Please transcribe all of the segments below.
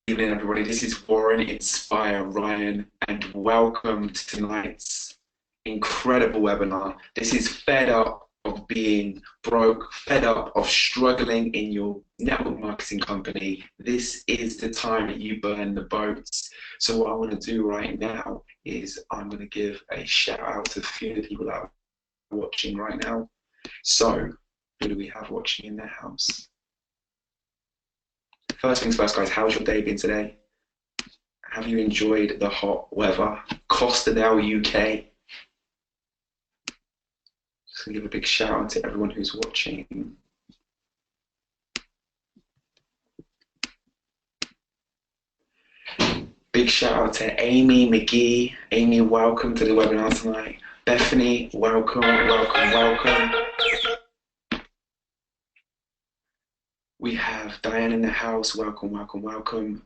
Evening, everybody. This is Warren Inspire Ryan, and welcome to tonight's incredible webinar. This is fed up of being broke, fed up of struggling in your network marketing company. This is the time that you burn the boats. So what I want to do right now is I'm going to give a shout out to a few of the people that are watching right now. So who do we have watching in their house? First things first, guys, how's your day been today? Have you enjoyed the hot weather? Costerdale, UK. Just gonna give a big shout out to everyone who's watching. Big shout out to Amy McGee. Amy, welcome to the webinar tonight. Bethany, welcome, welcome, welcome. We have Diane in the house. Welcome, welcome, welcome.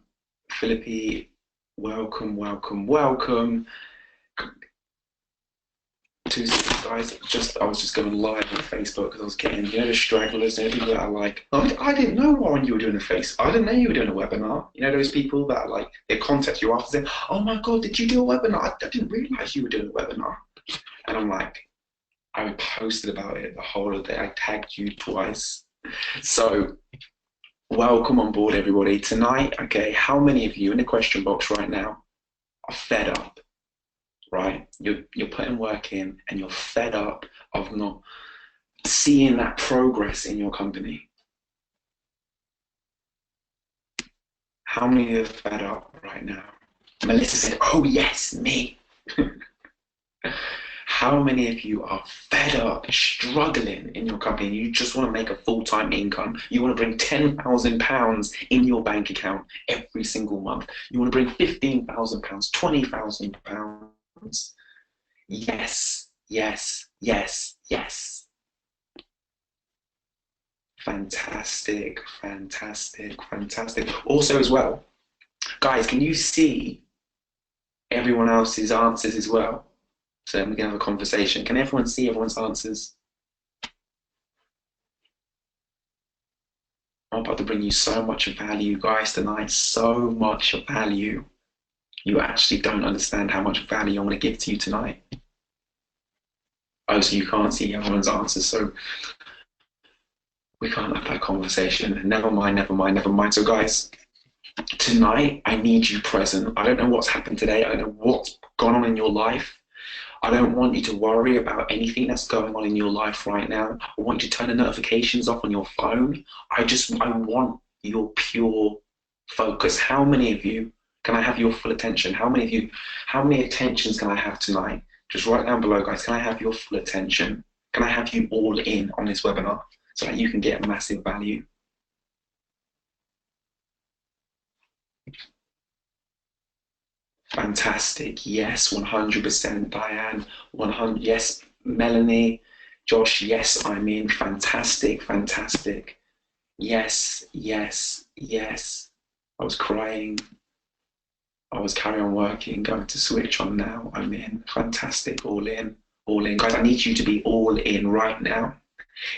Philippi, welcome, welcome, welcome. Two guys, I was just going live on Facebook because I was getting, the stragglers, people that are like, oh, I didn't know, Warren, you were doing a face. I didn't know you were doing a webinar. Those people that are like, they contact you after saying, oh my God, did you do a webinar? I didn't realize you were doing a webinar. And I'm like, I posted about it the whole of the day. I tagged you twice. So welcome on board, everybody. Tonight, okay, how many of you in the question box right now are fed up? Right, you're putting work in and you're fed up of not seeing that progress in your company. How many are fed up right now? Melissa said, oh yes, me. How many of you are fed up, struggling in your company, and you just want to make a full-time income? You want to bring £10,000 in your bank account every single month. You want to bring £15,000, £20,000. Yes, yes, yes, yes. Fantastic, fantastic, fantastic. Also as well, guys, can you see everyone else's answers as well? So we can have a conversation. Can everyone see everyone's answers? I'm about to bring you so much value, guys, tonight. So much value. You actually don't understand how much value I'm going to give to you tonight. Oh, so you can't see everyone's answers, so we can't have that conversation. Never mind, never mind, never mind. So guys, tonight I need you present. I don't know what's happened today. I don't know what's gone on in your life. I don't want you to worry about anything that's going on in your life right now. I want you to turn the notifications off on your phone. I want your pure focus. How many of you can I have your full attention? How many attentions can I have tonight? Just write down below, guys. Can I have your full attention? Can I have you all in on this webinar so that you can get massive value? Fantastic. Yes, 100%. Diane, 100. Yes, Melanie, Josh. Yes, I'm in. Fantastic, fantastic. Yes, yes, yes. I was crying. I was carrying on working, going to switch on now. I'm in. Fantastic. All in. All in. Guys, I need you to be all in right now.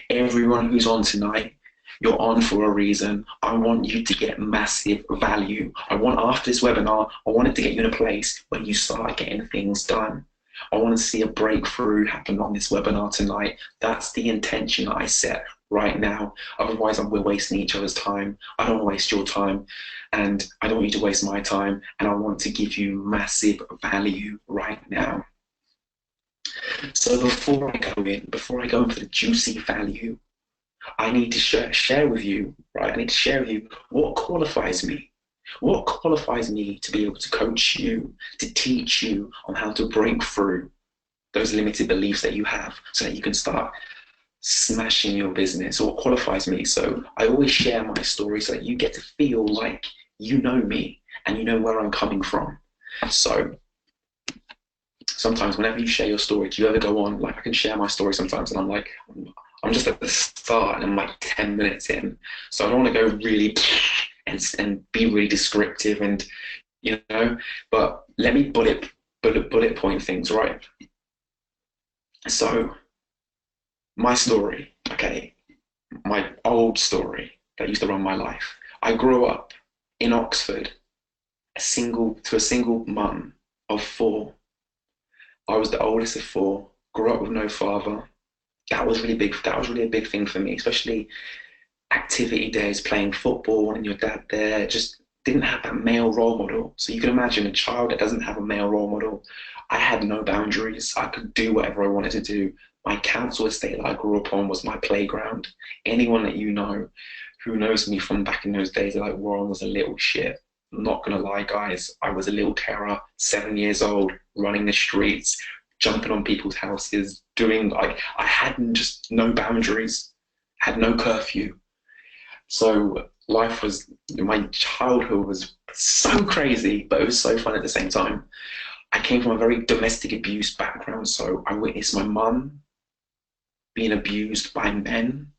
Everyone who's on tonight, you're on for a reason. I want you to get massive value. I want, after this webinar, I want it to get you in a place where you start getting things done. I want to see a breakthrough happen on this webinar tonight. That's the intention that I set right now. Otherwise, we're wasting each other's time. I don't want to waste your time, and I don't want you to waste my time, and I want to give you massive value right now. So before I go in for the juicy value, I need to share with you, right? I need to share with you what qualifies me. What qualifies me to be able to coach you, to teach you on how to break through those limited beliefs that you have so that you can start smashing your business. What qualifies me? So I always share my story so that you get to feel like you know me and you know where I'm coming from. So sometimes whenever you share your story, do you ever go on, like I can share my story sometimes and I'm just at the start and I'm like 10 minutes in. So I don't want to go really and be really descriptive and, but let me bullet point things, right? So my story, okay, my old story that used to run my life. I grew up in Oxford a single mum of four. I was the oldest of four, grew up with no father. That was really big. That was really a big thing for me, especially activity days, playing football, and your dad there. Just didn't have that male role model. So you can imagine a child that doesn't have a male role model. I had no boundaries. I could do whatever I wanted to do. My council estate that I grew up on was my playground. Anyone that you know who knows me from back in those days, they're like, Warren was a little shit. I'm not gonna lie, guys. I was a little terror, 7 years old, running the streets, jumping on people's houses, doing like I had just no boundaries, had no curfew. So life was my childhood was so crazy, but it was so fun at the same time. I came from a very domestic abuse background, so I witnessed my mum being abused by men,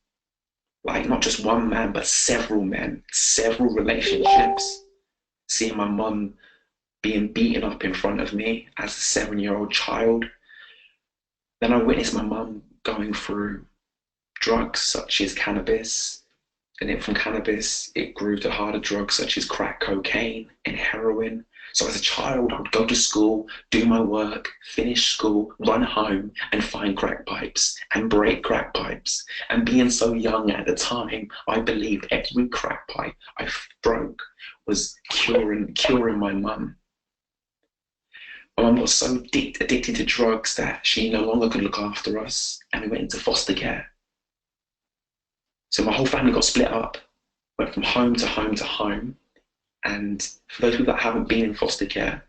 like not just one man, but several men, several relationships. Seeing my mum being beaten up in front of me as a 7-year-old child. Then I witnessed my mum going through drugs such as cannabis, and then from cannabis, it grew to harder drugs such as crack cocaine and heroin. So as a child, I would go to school, do my work, finish school, run home and find crack pipes and break crack pipes. And being so young at the time, I believed every crack pipe I broke was curing my mum. My mum got so addicted to drugs that she no longer could look after us, and we went into foster care. So my whole family got split up, went from home to home to home. And for those people that haven't been in foster care,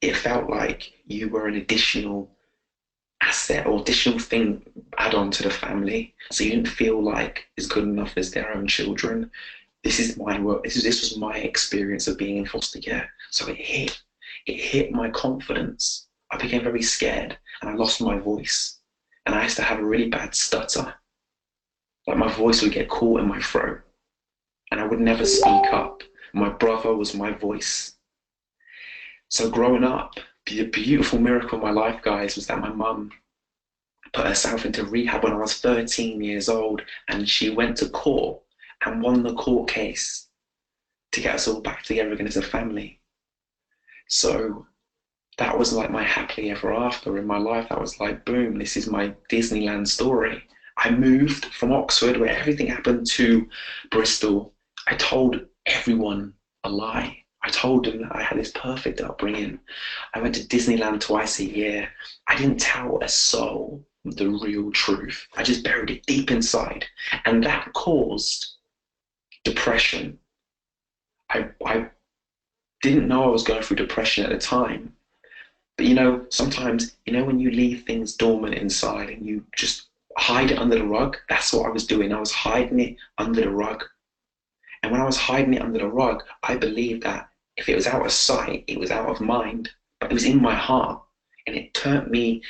it felt like you were an additional asset or additional thing add on to the family. So you didn't feel like it's good enough as their own children. This is my work. This was my experience of being in foster care. So it hit my confidence. I became very scared and I lost my voice. And I used to have a really bad stutter. Like my voice would get caught in my throat and I would never speak up. My brother was my voice. So growing up, the beautiful miracle of my life, guys, was that my mum put herself into rehab when I was 13 years old, and she went to court and won the court case to get us all back together again as a family. So that was like my happily ever after in my life. That was like, boom, this is my Disneyland story. I moved from Oxford, where everything happened, to Bristol. I told everyone a lie. I told them that I had this perfect upbringing. I went to Disneyland twice a year. I didn't tell a soul the real truth. I just buried it deep inside. And that caused depression. I didn't know I was going through depression at the time. But sometimes, when you leave things dormant inside and you just hide it under the rug, that's what I was doing. I was hiding it under the rug. And when I was hiding it under the rug, I believed that if it was out of sight, it was out of mind, but it was in my heart. And it turned me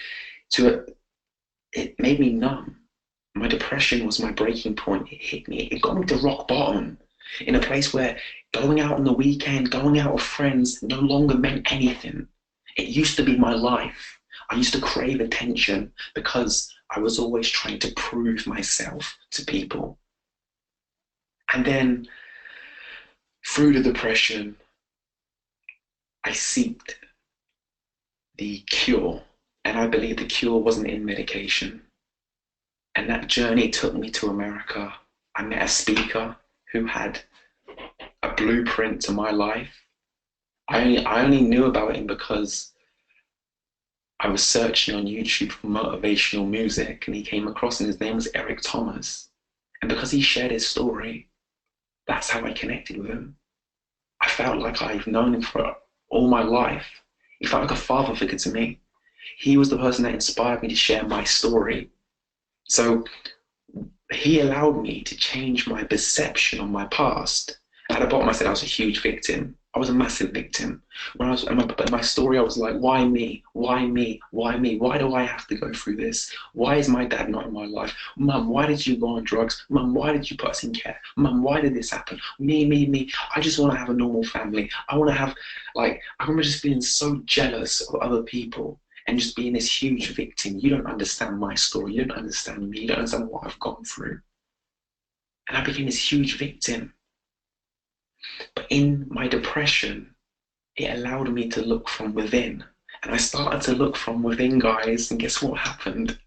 it made me numb. My depression was my breaking point. It hit me. It got me to rock bottom in a place where going out on the weekend, going out with friends no longer meant anything. It used to be my life. I used to crave attention because I was always trying to prove myself to people. And then through the depression, I sought the cure. And I believe the cure wasn't in medication. And that journey took me to America. I met a speaker who had a blueprint to my life. I only knew about him because I was searching on YouTube for motivational music, and he came across, and his name was Eric Thomas. And because he shared his story, that's how I connected with him. I felt like I've known him for all my life. He felt like a father figure to me. He was the person that inspired me to share my story. So he allowed me to change my perception on my past. At the bottom, I said I was a huge victim. I was a massive victim. When I was in my story, I was like, why me? Why me? Why me? Why do I have to go through this? Why is my dad not in my life? Mum, why did you go on drugs? Mum, why did you put us in care? Mum, why did this happen? Me. I just want to have a normal family. I remember just being so jealous of other people and just being this huge victim. You don't understand my story. You don't understand me. You don't understand what I've gone through. And I became this huge victim. But in my depression, it allowed me to look from within. And I started to look from within, guys, and guess what happened?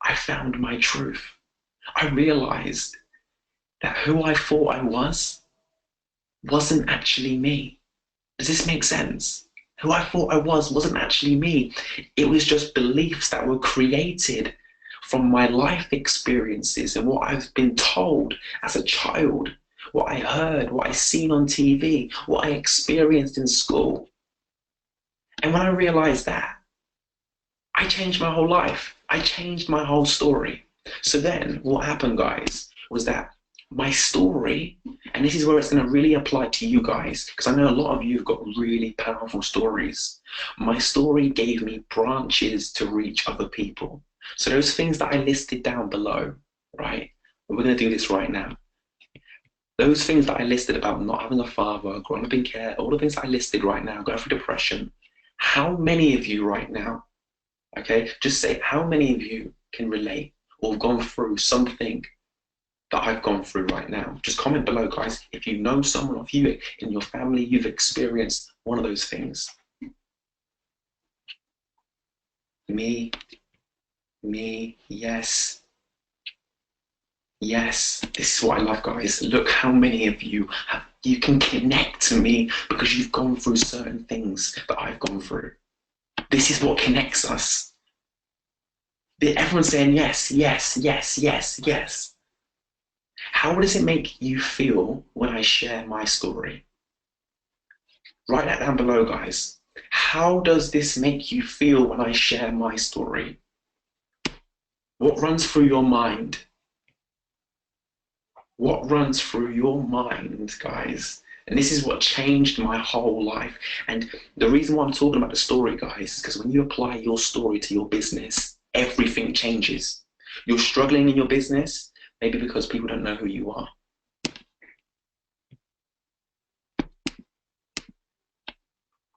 I found my truth. I realized that who I thought I was wasn't actually me. Does this make sense? Who I thought I was wasn't actually me. It was just beliefs that were created from my life experiences and what I've been told as a child, what I heard, what I seen on TV, what I experienced in school. And when I realized that, I changed my whole life. I changed my whole story. So then what happened, guys, was that my story, and this is where it's going to really apply to you guys, because I know a lot of you have got really powerful stories. My story gave me branches to reach other people. So those things that I listed down below, right? We're going to do this right now. Those things that I listed about not having a father, growing up in care, all the things that I listed right now, going through depression, how many of you right now, okay, just say how many of you can relate or have gone through something that I've gone through right now? Just comment below, guys, if you know someone, or if you in your family, you've experienced one of those things. Me, yes. Yes, this is what I love, guys. Look how many of you you can connect to me because you've gone through certain things that I've gone through. This is what connects us. Everyone's saying yes, yes, yes, yes, yes. How does it make you feel when I share my story? Write that down below, guys. How does this make you feel when I share my story? What runs through your mind? What runs through your mind, guys? And this is what changed my whole life. And the reason why I'm talking about the story, guys, is because when you apply your story to your business, everything changes. You're struggling in your business, maybe because people don't know who you are.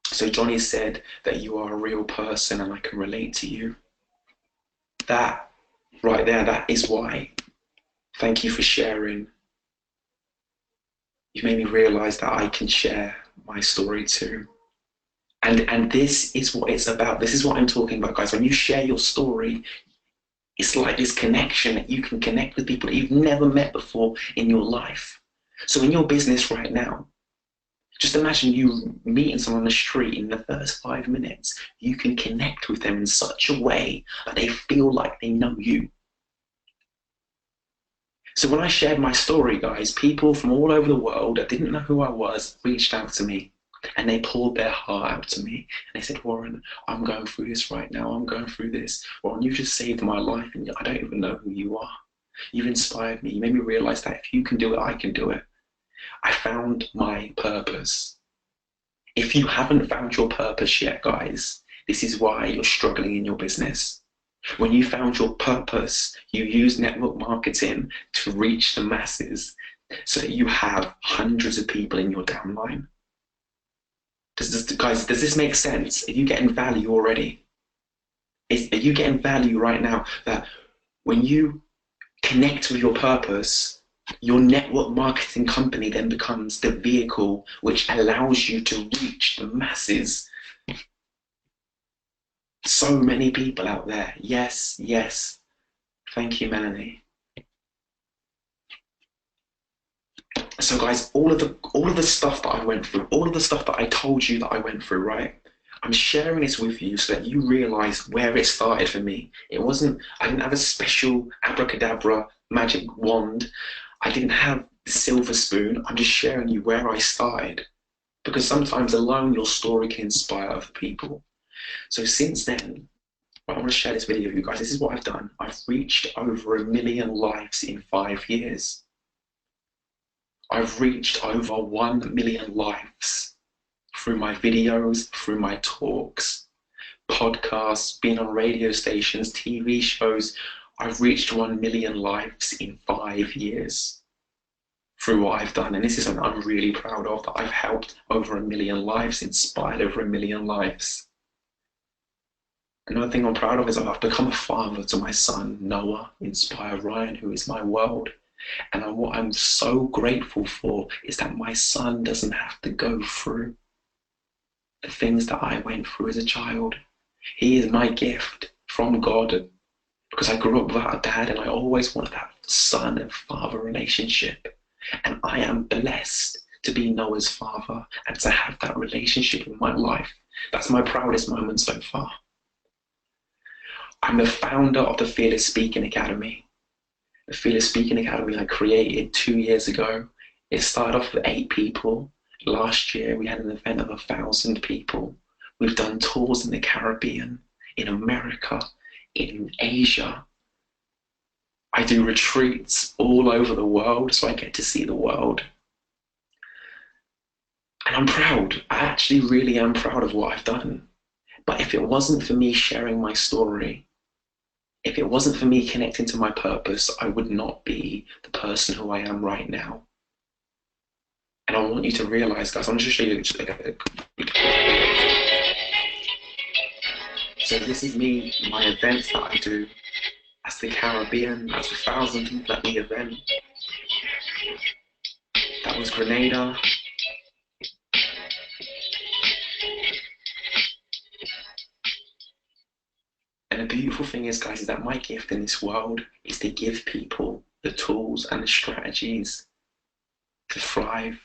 So Johnny said that you are a real person and I can relate to you. That right there, that is why. Thank you for sharing. You made me realize that I can share my story too. And this is what it's about. This is what I'm talking about, guys. When you share your story, it's like this connection that you can connect with people that you've never met before in your life. So in your business right now, just imagine you meeting someone on the street in the first 5 minutes. You can connect with them in such a way that they feel like they know you. So when I shared my story, guys, people from all over the world that didn't know who I was reached out to me and they poured their heart out to me. And they said, Warren, I'm going through this right now. I'm going through this. Warren, you just saved my life and I don't even know who you are. You've inspired me. You made me realize that if you can do it, I can do it. I found my purpose. If you haven't found your purpose yet, guys, this is why you're struggling in your business. When you found your purpose, you use network marketing to reach the masses so that you have hundreds of people in your downline. Guys, does this make sense? Are you getting value already? Are you getting value right now that when you connect with your purpose, your network marketing company then becomes the vehicle which allows you to reach the masses? So many people out there. Yes, yes. Thank you, Melanie. So guys, all of the stuff that I went through, all of the stuff that I told you that I went through, right? I'm sharing this with you so that you realize where it started for me. I didn't have a special abracadabra magic wand. I didn't have the silver spoon. I'm just sharing you where I started. Because sometimes alone your story can inspire other people. So since then, I want to share this video with you guys. This is what I've done. I've reached over 1 million lives in 5 years. I've reached over 1 million lives through my videos, through my talks, podcasts, being on radio stations, TV shows. I've reached 1 million lives in 5 years through what I've done. And this is something I'm really proud of, that I've helped over 1 million lives, inspired over 1 million lives. Another thing I'm proud of is I've become a father to my son, Noah, inspire Ryan, who is my world. And what I'm so grateful for is that my son doesn't have to go through the things that I went through as a child. He is my gift from God because I grew up without a dad and I always wanted that son and father relationship. And I am blessed to be Noah's father and to have that relationship in my life. That's my proudest moment so far. I'm the founder of the Fearless Speaking Academy. The Fearless Speaking Academy I created 2 years ago. It started off with 8 people. Last year we had an event of 1,000 people. We've done tours in the Caribbean, in America, in Asia. I do retreats all over the world, so I get to see the world. And I'm proud. I actually really am proud of what I've done. But if it wasn't for me sharing my story, if it wasn't for me connecting to my purpose, I would not be the person who I am right now. And I want you to realize, guys, I'm just going to show you. So this is me, my events that I do. That's the Caribbean, that's 1,000 people at the event. That was Grenada. And the beautiful thing is, guys, is that my gift in this world is to give people the tools and the strategies to thrive,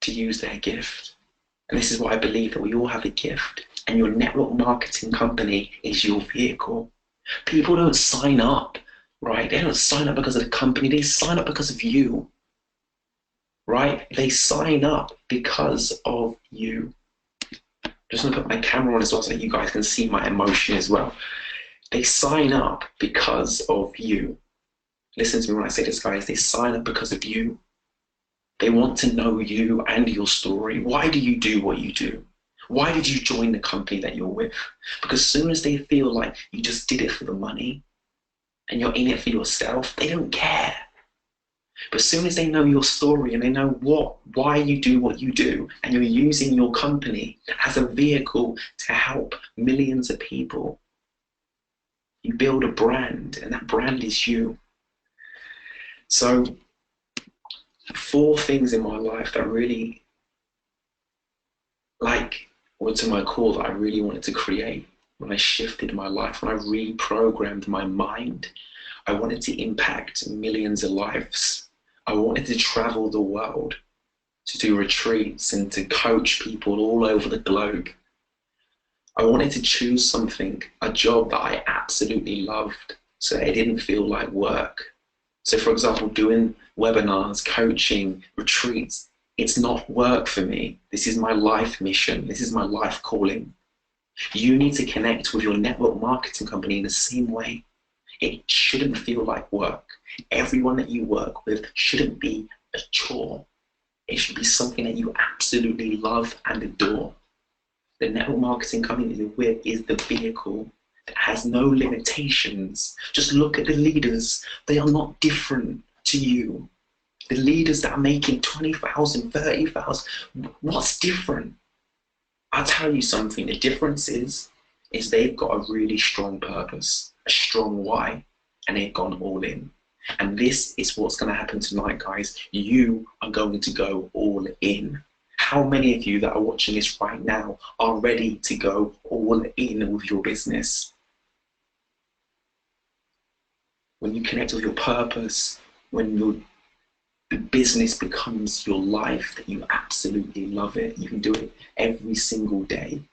to use their gift. And this is why I believe that we all have a gift, and your network marketing company is your vehicle. People don't sign up, right? They don't sign up because of the company, they sign up because of you, right? They sign up because of you. Just gonna put my camera on as well so you guys can see my emotion as well. They sign up because of you. Listen to me when I say this, guys. They sign up because of you. They want to know you and your story. Why do you do what you do? Why did you join the company that you're with? Because as soon as they feel like you just did it for the money and you're in it for yourself, they don't care. But as soon as they know your story and they know why you do what you do, and you're using your company as a vehicle to help millions of people, you build a brand, and that brand is you. So 4 things in my life that really were to my core that I really wanted to create when I shifted my life, when I reprogrammed my mind. I wanted to impact millions of lives. I wanted to travel the world, to do retreats and to coach people all over the globe. I wanted to choose something, a job that I absolutely loved, so it didn't feel like work. So for example, doing webinars, coaching, retreats, it's not work for me. This is my life mission. This is my life calling. You need to connect with your network marketing company in the same way. It shouldn't feel like work. Everyone that you work with shouldn't be a chore. It should be something that you absolutely love and adore. The network marketing company you're with is the vehicle that has no limitations. Just look at the leaders. They are not different to you. The leaders that are making 20,000, 30,000, what's different? I'll tell you something. The difference is they've got a really strong purpose, a strong why, and they've gone all in. And this is what's going to happen tonight, guys. You are going to go all in. How many of you that are watching this right now are ready to go all in with your business? When you connect with your purpose, when your business becomes your life, that you absolutely love it. You can do it every single day.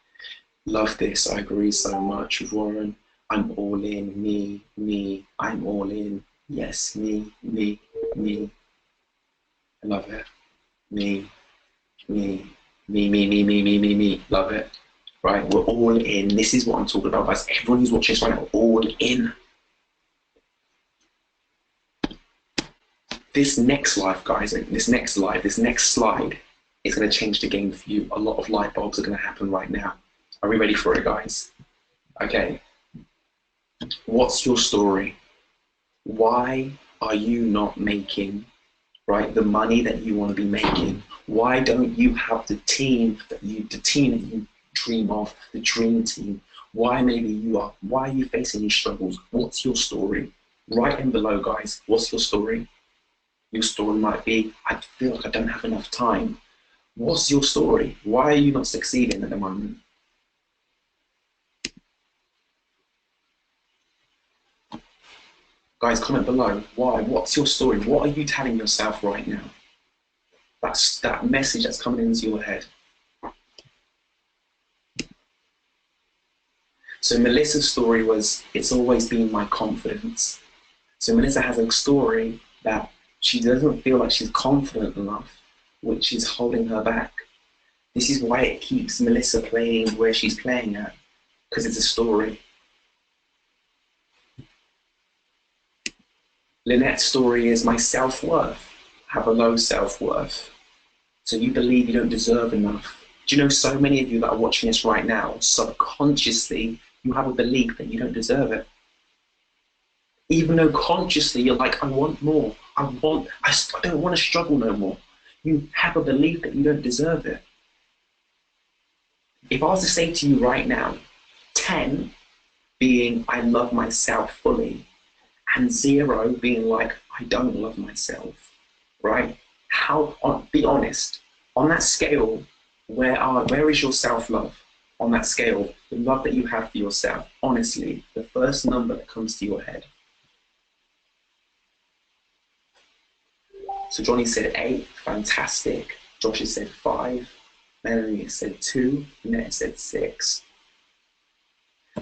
Love this. I agree so much with Warren. I'm all in. Me. I'm all in. Yes, me. I love it. Me. Love it. Right? We're all in. This is what I'm talking about, guys. Everyone who's watching this right now, all in. This next life, guys, this next slide is going to change the game for you. A lot of light bulbs are going to happen right now. Are we ready for it, guys? Okay. What's your story? Why are you not making, right, the money that you want to be making? Why don't you have the team that you dream of, the dream team? Why are you facing these struggles? What's your story? Write in below, guys. What's your story? Your story might be, I feel like I don't have enough time. What's your story? Why are you not succeeding at the moment? Guys, comment below. Why? What's your story? What are you telling yourself right now? That's that message that's coming into your head. So Melissa's story was, it's always been my confidence. So Melissa has a story that she doesn't feel like she's confident enough, which is holding her back. This is why it keeps Melissa playing where she's playing at, because it's a story. Lynette's story is my self-worth. I have a low self-worth. So you believe you don't deserve enough. Do you know so many of you that are watching this right now, subconsciously, you have a belief that you don't deserve it. Even though consciously you're like, I want more. I don't want to struggle no more. You have a belief that you don't deserve it. If I was to say to you right now, 10 being I love myself fully, and 0 being like I don't love myself, right? Be honest, on that scale, where is your self-love? On that scale, the love that you have for yourself, honestly, the first number that comes to your head. So Johnny said 8, fantastic. Josh has said 5, Melanie has said 2, Annette said 6.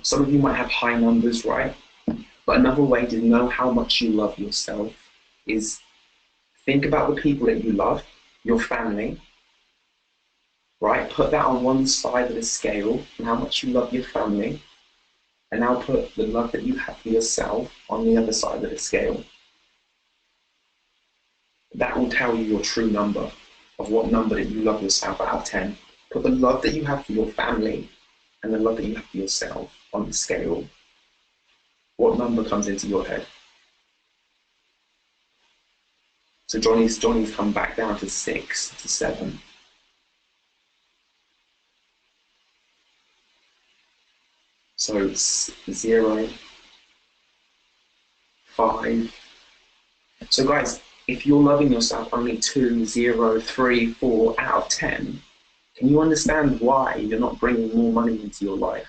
Some of you might have high numbers, right? But another way to know how much you love yourself is think about the people that you love, your family, right? Put that on one side of the scale and how much you love your family, and now put the love that you have for yourself on the other side of the scale. That will tell you your true number of what number that you love yourself out of 10. Put the love that you have for your family and the love that you have for yourself on the scale. What number comes into your head? So Johnny's come back down to 6 to 7. So it's 0, 5. So guys, if you're loving yourself only 2, 0, 3, 4 out of 10, can you understand why you're not bringing more money into your life?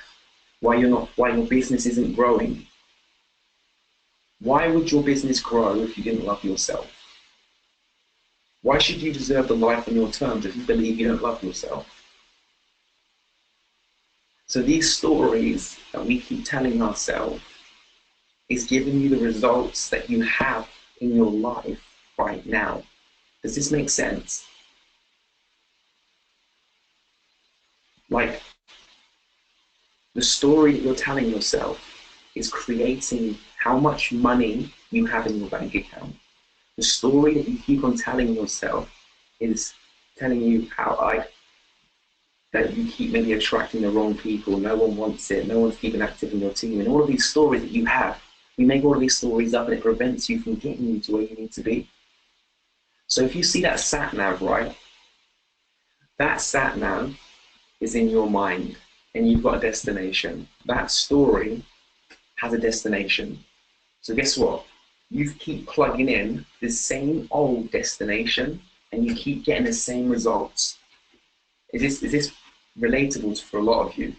Why your business isn't growing? Why would your business grow if you didn't love yourself? Why should you deserve the life on your terms if you believe you don't love yourself? So these stories that we keep telling ourselves is giving you the results that you have in your life right now. Does this make sense? Like, the story that you're telling yourself is creating how much money you have in your bank account. The story that you keep on telling yourself is telling you that you keep maybe attracting the wrong people, no one wants it, no one's keeping active in your team, and all of these stories that you have, you make all of these stories up and it prevents you from getting you to where you need to be. So if you see that sat nav, right, that sat nav is in your mind and you've got a destination. That story has a destination. So guess what? You keep plugging in the same old destination and you keep getting the same results. Is this relatable for a lot of you?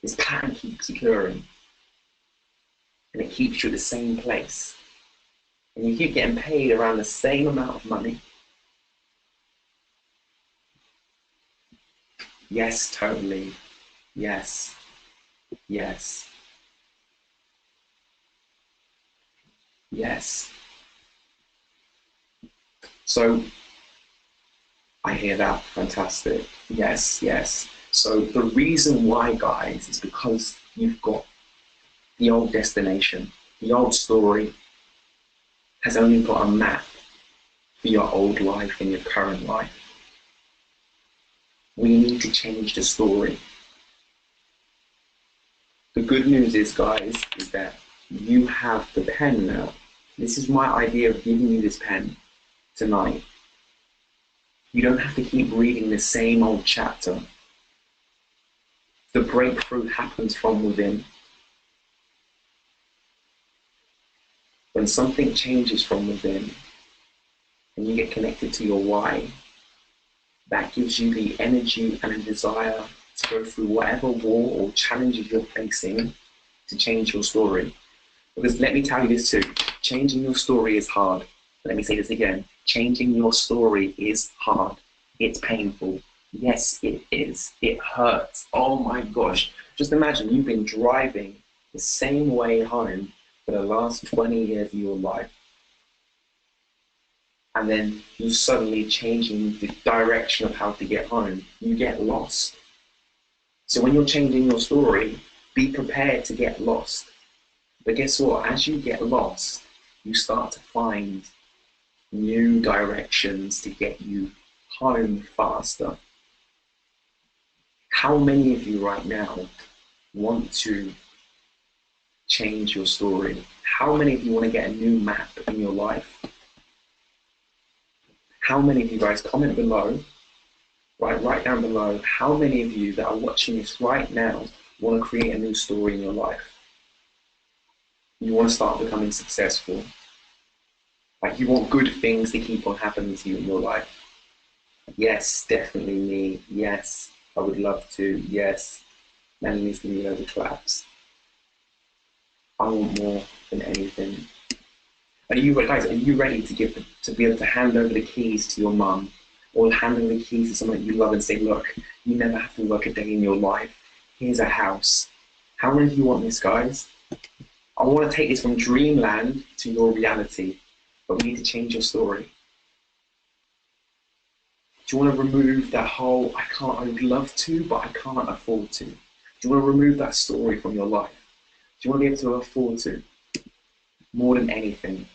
This pattern keeps occurring and it keeps you at the same place. And you keep getting paid around the same amount of money. Yes, totally. Yes. Yes. Yes. So I hear that. Fantastic. Yes, yes. So the reason why, guys, is because you've got the old destination. The old story has only got a map for your old life and your current life. We need to change the story. The good news is, guys, is that you have the pen now. This is my idea of giving you this pen tonight. You don't have to keep reading the same old chapter. The breakthrough happens from within. When something changes from within, and you get connected to your why, that gives you the energy and a desire to go through whatever war or challenges you're facing to change your story. Because let me tell you this too, changing your story is hard. Let me say this again, changing your story is hard. It's painful. Yes, it is. It hurts. Oh my gosh. Just imagine you've been driving the same way home for the last 20 years of your life. And then you suddenly changing the direction of how to get home. You get lost. So when you're changing your story, be prepared to get lost. But guess what? As you get lost, you start to find new directions to get you home faster. How many of you right now want to change your story? How many of you want to get a new map in your life? How many of you guys, comment below, right down below, how many of you that are watching this right now want to create a new story in your life? You want to start becoming successful. Like you want good things to keep on happening to you in your life. Yes, definitely me. Yes, I would love to. Yes, Melanie's giving me loads of claps. I want more than anything. Are you guys? Are you ready to be able to hand over the keys to your mum, or hand over the keys to someone that you love and say, look, you never have to work a day in your life. Here's a house. How many of you want this, guys? I want to take this from dreamland to your reality, but we need to change your story. Do you want to remove that whole, I would love to, but I can't afford to? Do you want to remove that story from your life? Do you want to be able to afford to? More than anything.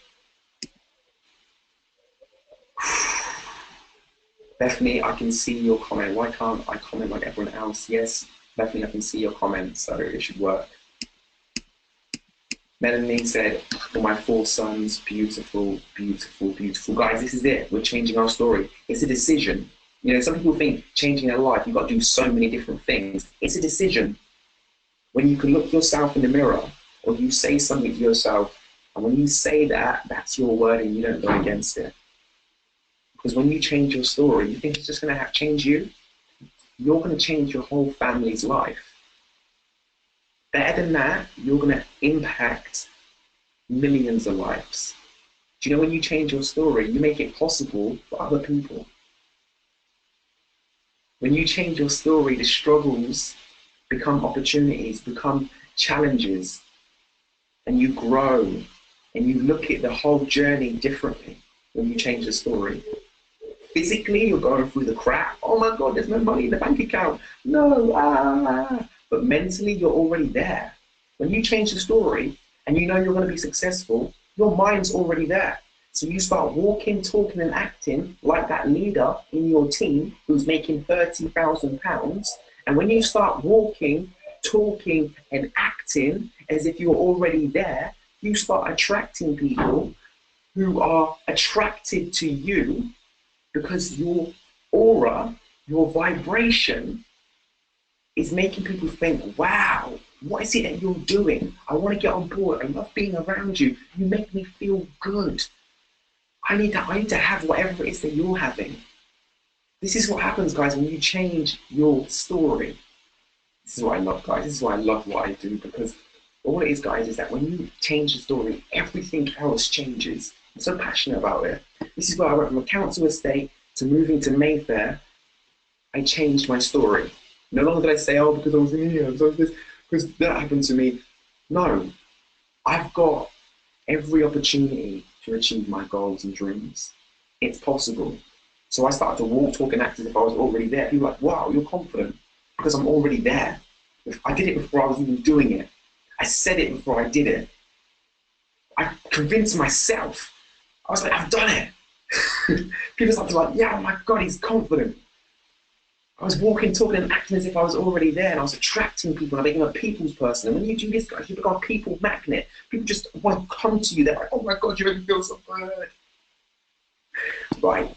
Bethany, I can see your comment. Why can't I comment like everyone else? Yes, Bethany, I can see your comment, so it should work. Melanie said, for my 4 sons, beautiful, beautiful, beautiful. Guys, this is it. We're changing our story. It's a decision. You know, some people think changing their life, you've got to do so many different things. It's a decision. When you can look yourself in the mirror, or you say something to yourself, and when you say that, that's your word and you don't go against it. Because when you change your story, you think it's just going to change you? You're going to change your whole family's life. Better than that, you're going to impact millions of lives. Do you know when you change your story, you make it possible for other people? When you change your story, the struggles become opportunities, become challenges, and you grow, and you look at the whole journey differently when you change the story. Physically, you're going through the crap. Oh my God, there's no money in the bank account. No, But mentally, you're already there. When you change the story and you know you're going to be successful, your mind's already there. So you start walking, talking, and acting like that leader in your team who's making £30,000. And when you start walking, talking, and acting as if you're already there, you start attracting people who are attracted to you because your aura, your vibration is making people think, wow, what is it that you're doing? I want to get on board. I love being around you. You make me feel good. I need to have whatever it is that you're having. This is what happens, guys, when you change your story. This is what I love, guys. This is why I love what I do, because all it is, guys, is that when you change the story, everything else changes. I'm so passionate about it. This is why I went from a council estate to moving to Mayfair. I changed my story. No longer did I say, oh, because I was in here, because that happened to me. No, I've got every opportunity to achieve my goals and dreams. It's possible. So I started to walk, talk, and act as if I was already there. People were like, wow, you're confident, because I'm already there. I did it before I was even doing it. I said it before I did it. I convinced myself. I was like, I've done it. People started to like, yeah, oh my God, he's confident. I was walking, talking, and acting as if I was already there, and I was attracting people, and I became a people's person. And when you do this, guys, you become a people magnet. People just want to come to you. They're like, oh my God, you make me feel so good. Right.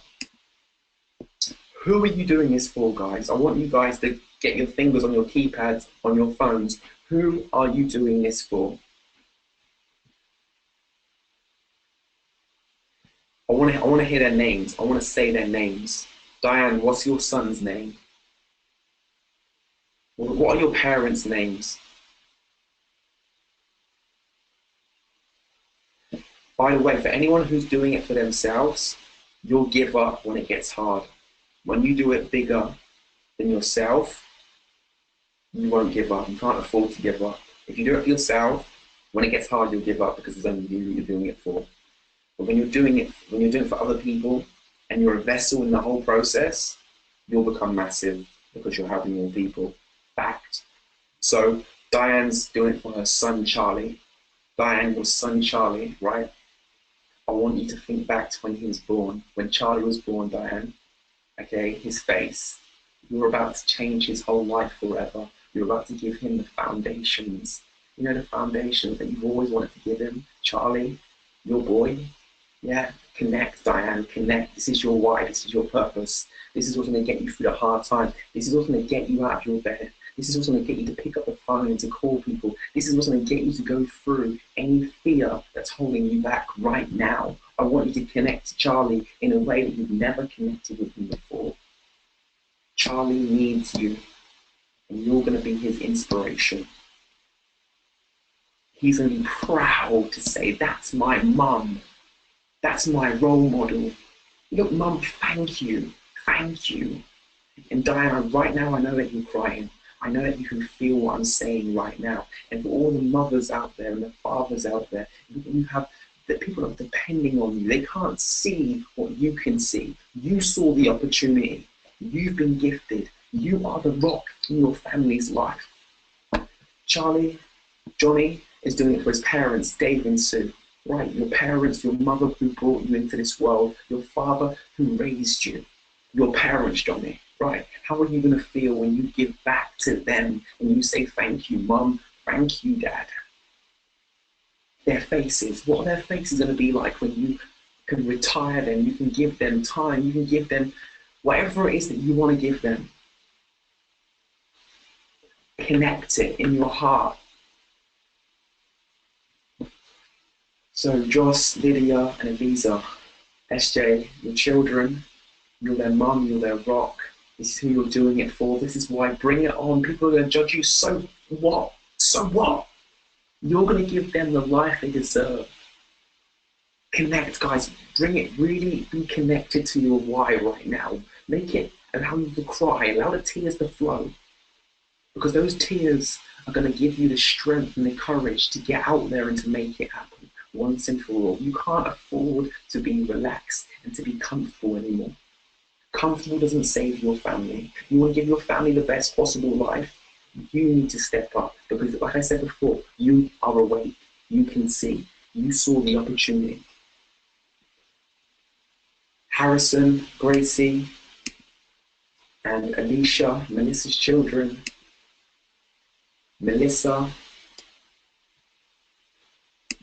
Who are you doing this for, guys? I want you guys to get your fingers on your keypads, on your phones. Who are you doing this for? I want I want to hear their names. I want to say their names. Diane, what's your son's name? What are your parents' names? By the way, for anyone who's doing it for themselves, you'll give up when it gets hard. When you do it bigger than yourself, you won't give up. You can't afford to give up. If you do it for yourself, when it gets hard, you'll give up because it's only you you're doing it for. But when you're doing it for other people and you're a vessel in the whole process, you'll become massive because you're helping more people. Fact. So Diane's doing it for her son, Charlie. Diane, your son, Charlie, right? I want you to think back to when he was born. When Charlie was born, Diane, okay, his face. You're about to change his whole life forever. You're about to give him the foundations. You know, the foundations that you've always wanted to give him. Charlie, your boy. Yeah, connect, Diane, connect. This is your why, this is your purpose. This is what's going to get you through the hard time. This is what's going to get you out of your bed. This is what's going to get you to pick up the phone and to call people. This is what's going to get you to go through any fear that's holding you back right now. I want you to connect to Charlie in a way that you've never connected with him before. Charlie needs you, and you're going to be his inspiration. He's going to be proud to say, that's my mum. That's my role model. Look, Mum, thank you. Thank you. And Diana, right now I know that you're crying. I know that you can feel what I'm saying right now. And for all the mothers out there and the fathers out there, you have that people are depending on you. They can't see what you can see. You saw the opportunity. You've been gifted. You are the rock in your family's life. Charlie, Johnny is doing it for his parents, Dave and Sue. Right, your parents, your mother who brought you into this world, your father who raised you, your parents, Johnny, right? How are you going to feel when you give back to them and you say thank you, Mum, thank you, Dad? Their faces, what are their faces going to be like when you can retire them, you can give them time, you can give them whatever it is that you want to give them. Connect it in your heart. So Joss, Lydia, and Eliza, SJ, your children, you're their mum, you're their rock. This is who you're doing it for. This is why. Bring it on. People are going to judge you. So what? So what? You're going to give them the life they deserve. Connect, guys. Bring it. Really be connected to your why right now. Make it. Allow you to cry. Allow the tears to flow. Because those tears are going to give you the strength and the courage to get out there and to make it happen. Once and for all. You can't afford to be relaxed and to be comfortable anymore. Comfortable doesn't save your family. You want to give your family the best possible life, you need to step up. Because like I said before, you are awake. You can see. You saw the opportunity. Harrison, Gracie, and Alicia, Melissa's children, Melissa,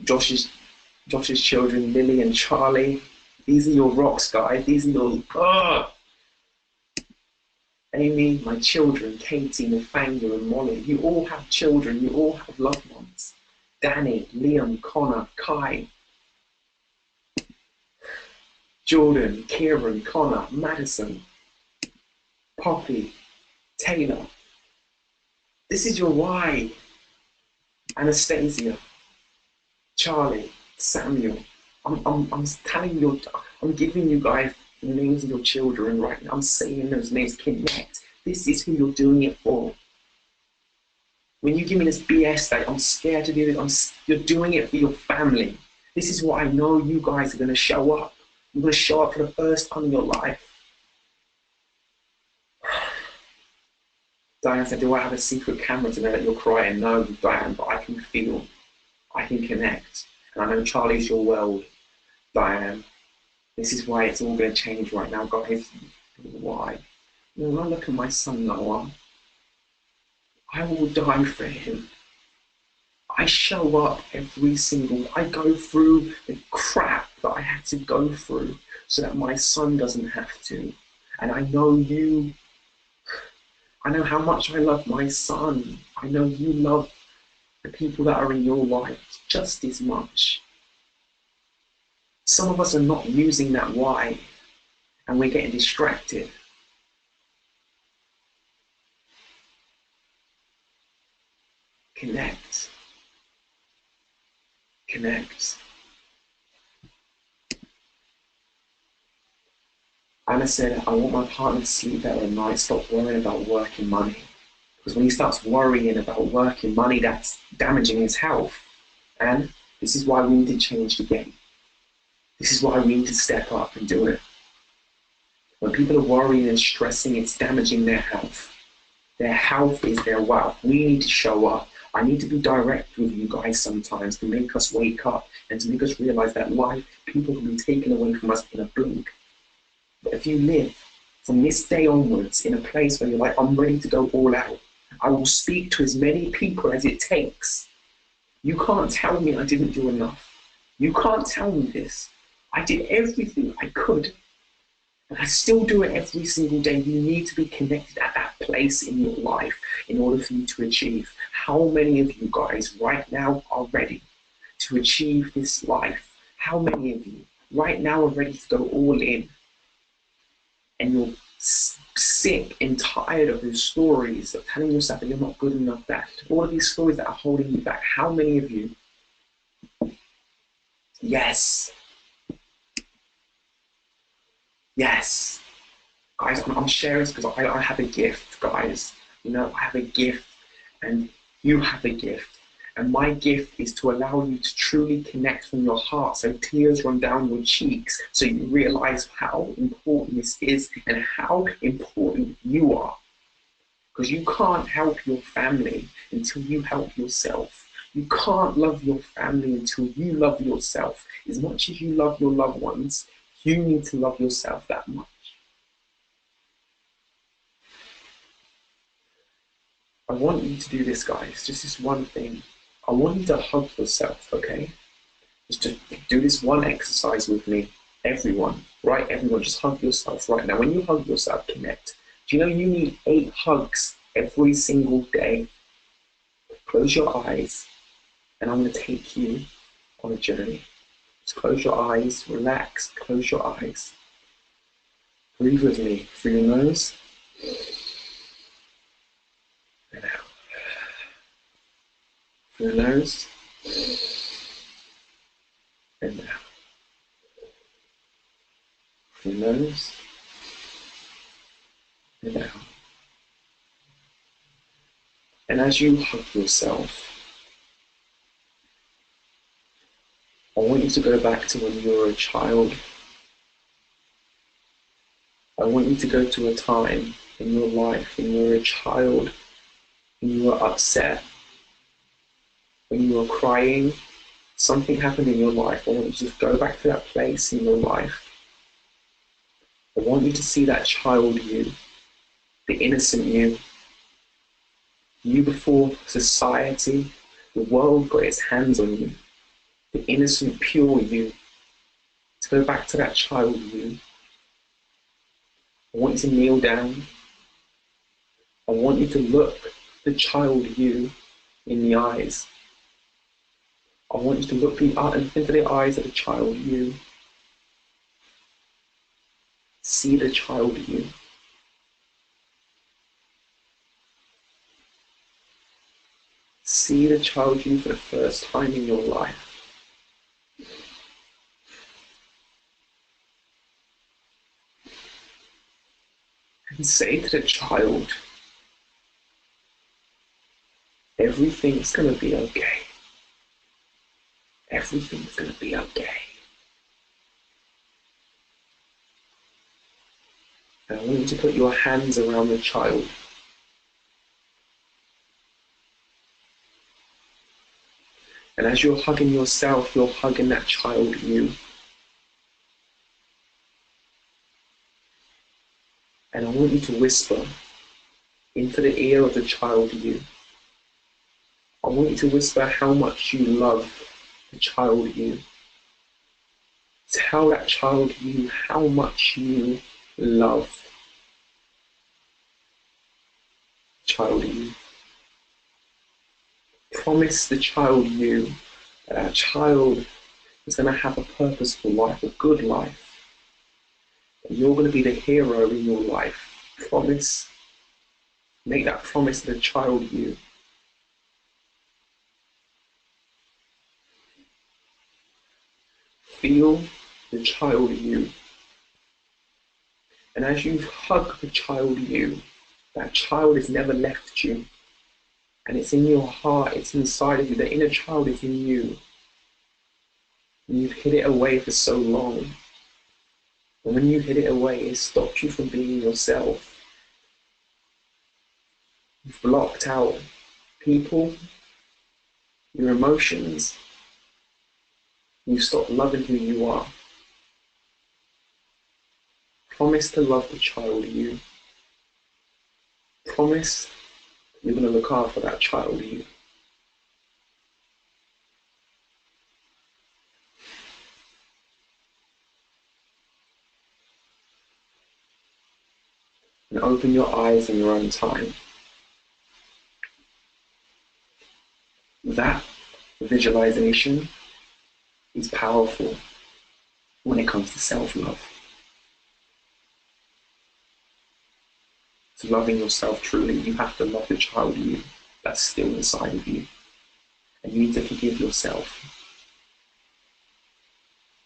Josh's children, Lily and Charlie. These are your rocks, guys. These are your... Amy, my children, Katie, Nathaniel, and Molly. You all have children. You all have loved ones. Danny, Liam, Connor, Kai, Jordan, Kieran, Connor, Madison, Poppy, Taylor. This is your why. Anastasia, Charlie, Samuel. I'm telling you, I'm giving you guys the names of your children right now. I'm saying those names. Connect. This is who you're doing it for. When you give me this BS that I'm scared to do it, you're doing it for your family. This is what I know you guys are going to show up. You're going to show up for the first time in your life. Diane said, do I have a secret camera to know that you're crying? No, Diane, but I can feel. I can connect. And I know Charlie's your world, Diane. This is why it's all going to change right now, guys. Why? When I look at my son Noah, I will die for him. I show up I go through the crap that I had to go through so that my son doesn't have to. And I know I know how much I love my son. I know you love the people that are in your life just as much. Some of us are not using that why, and we're getting distracted. Connect. Connect. Anna said, I want my partner to sleep better at night, stop worrying about work and money. Because when he starts worrying about work and money, that's damaging his health. And this is why we need to change the game. This is why we need to step up and do it. When people are worrying and stressing, it's damaging their health. Their health is their wealth. We need to show up. I need to be direct with you guys sometimes to make us wake up and to make us realize that life, people can be taken away from us in a blink. But if you live from this day onwards in a place where you're like, I'm ready to go all out, I will speak to as many people as it takes. You can't tell me I didn't do enough. You can't tell me this. I did everything I could. And I still do it every single day. You need to be connected at that place in your life in order for you to achieve. How many of you guys right now are ready to achieve this life? How many of you right now are ready to go all in? And you're sick and tired of those stories of telling yourself that you're not good enough, that all of these stories that are holding you back. How many of you? Yes. Yes. Guys, I'm sharing this because I have a gift, guys. You know, I have a gift and you have a gift. And my gift is to allow you to truly connect from your heart so tears run down your cheeks so you realize how important this is and how important you are. Because you can't help your family until you help yourself. You can't love your family until you love yourself. As much as you love your loved ones, you need to love yourself that much. I want you to do this, guys. Just this one thing. I want you to hug yourself, okay? Just to do this one exercise with me. Everyone, right? Everyone, just hug yourself right now. When you hug yourself, connect. Do you know you need 8 hugs every single day? Close your eyes, and I'm going to take you on a journey. Just close your eyes, relax, close your eyes. Breathe with me through your nose and out. Through your nose and out. Through your nose and out. And as you hug yourself, I want you to go back to when you were a child. I want you to go to a time in your life when you were a child, when you were upset, when you were crying, something happened in your life. I want you to just go back to that place in your life. I want you to see that child you, the innocent you before society, the world got its hands on you, the innocent, pure you. To go back to that child you. I want you to kneel down. I want you to look the child you in the eyes. I want you to look into the eyes of the child you. See the child you. See the child you for the first time in your life. And say to the child, everything's going to be okay. Everything's going to be okay. And I want you to put your hands around the child. And as you're hugging yourself, you're hugging that child you. And I want you to whisper into the ear of the child you. I want you to whisper how much you love the child you. Tell that child you how much you love child you. Promise the child you that that child is going to have a purposeful life, a good life. And you're going to be the hero in your life. Promise. Make that promise to the child you. Feel the child you. And as you hug the child you, that child has never left you. And it's in your heart, it's inside of you. The inner child is in you. And you've hid it away for so long. And when you hid it away, it stops you from being yourself. You've blocked out people, your emotions. You stop loving who you are. Promise to love the child you. Promise you're going to look after that child you. And open your eyes in your own time. That visualization is powerful when it comes to self-love. To loving yourself truly, you have to love the child you that's still inside of you. And you need to forgive yourself.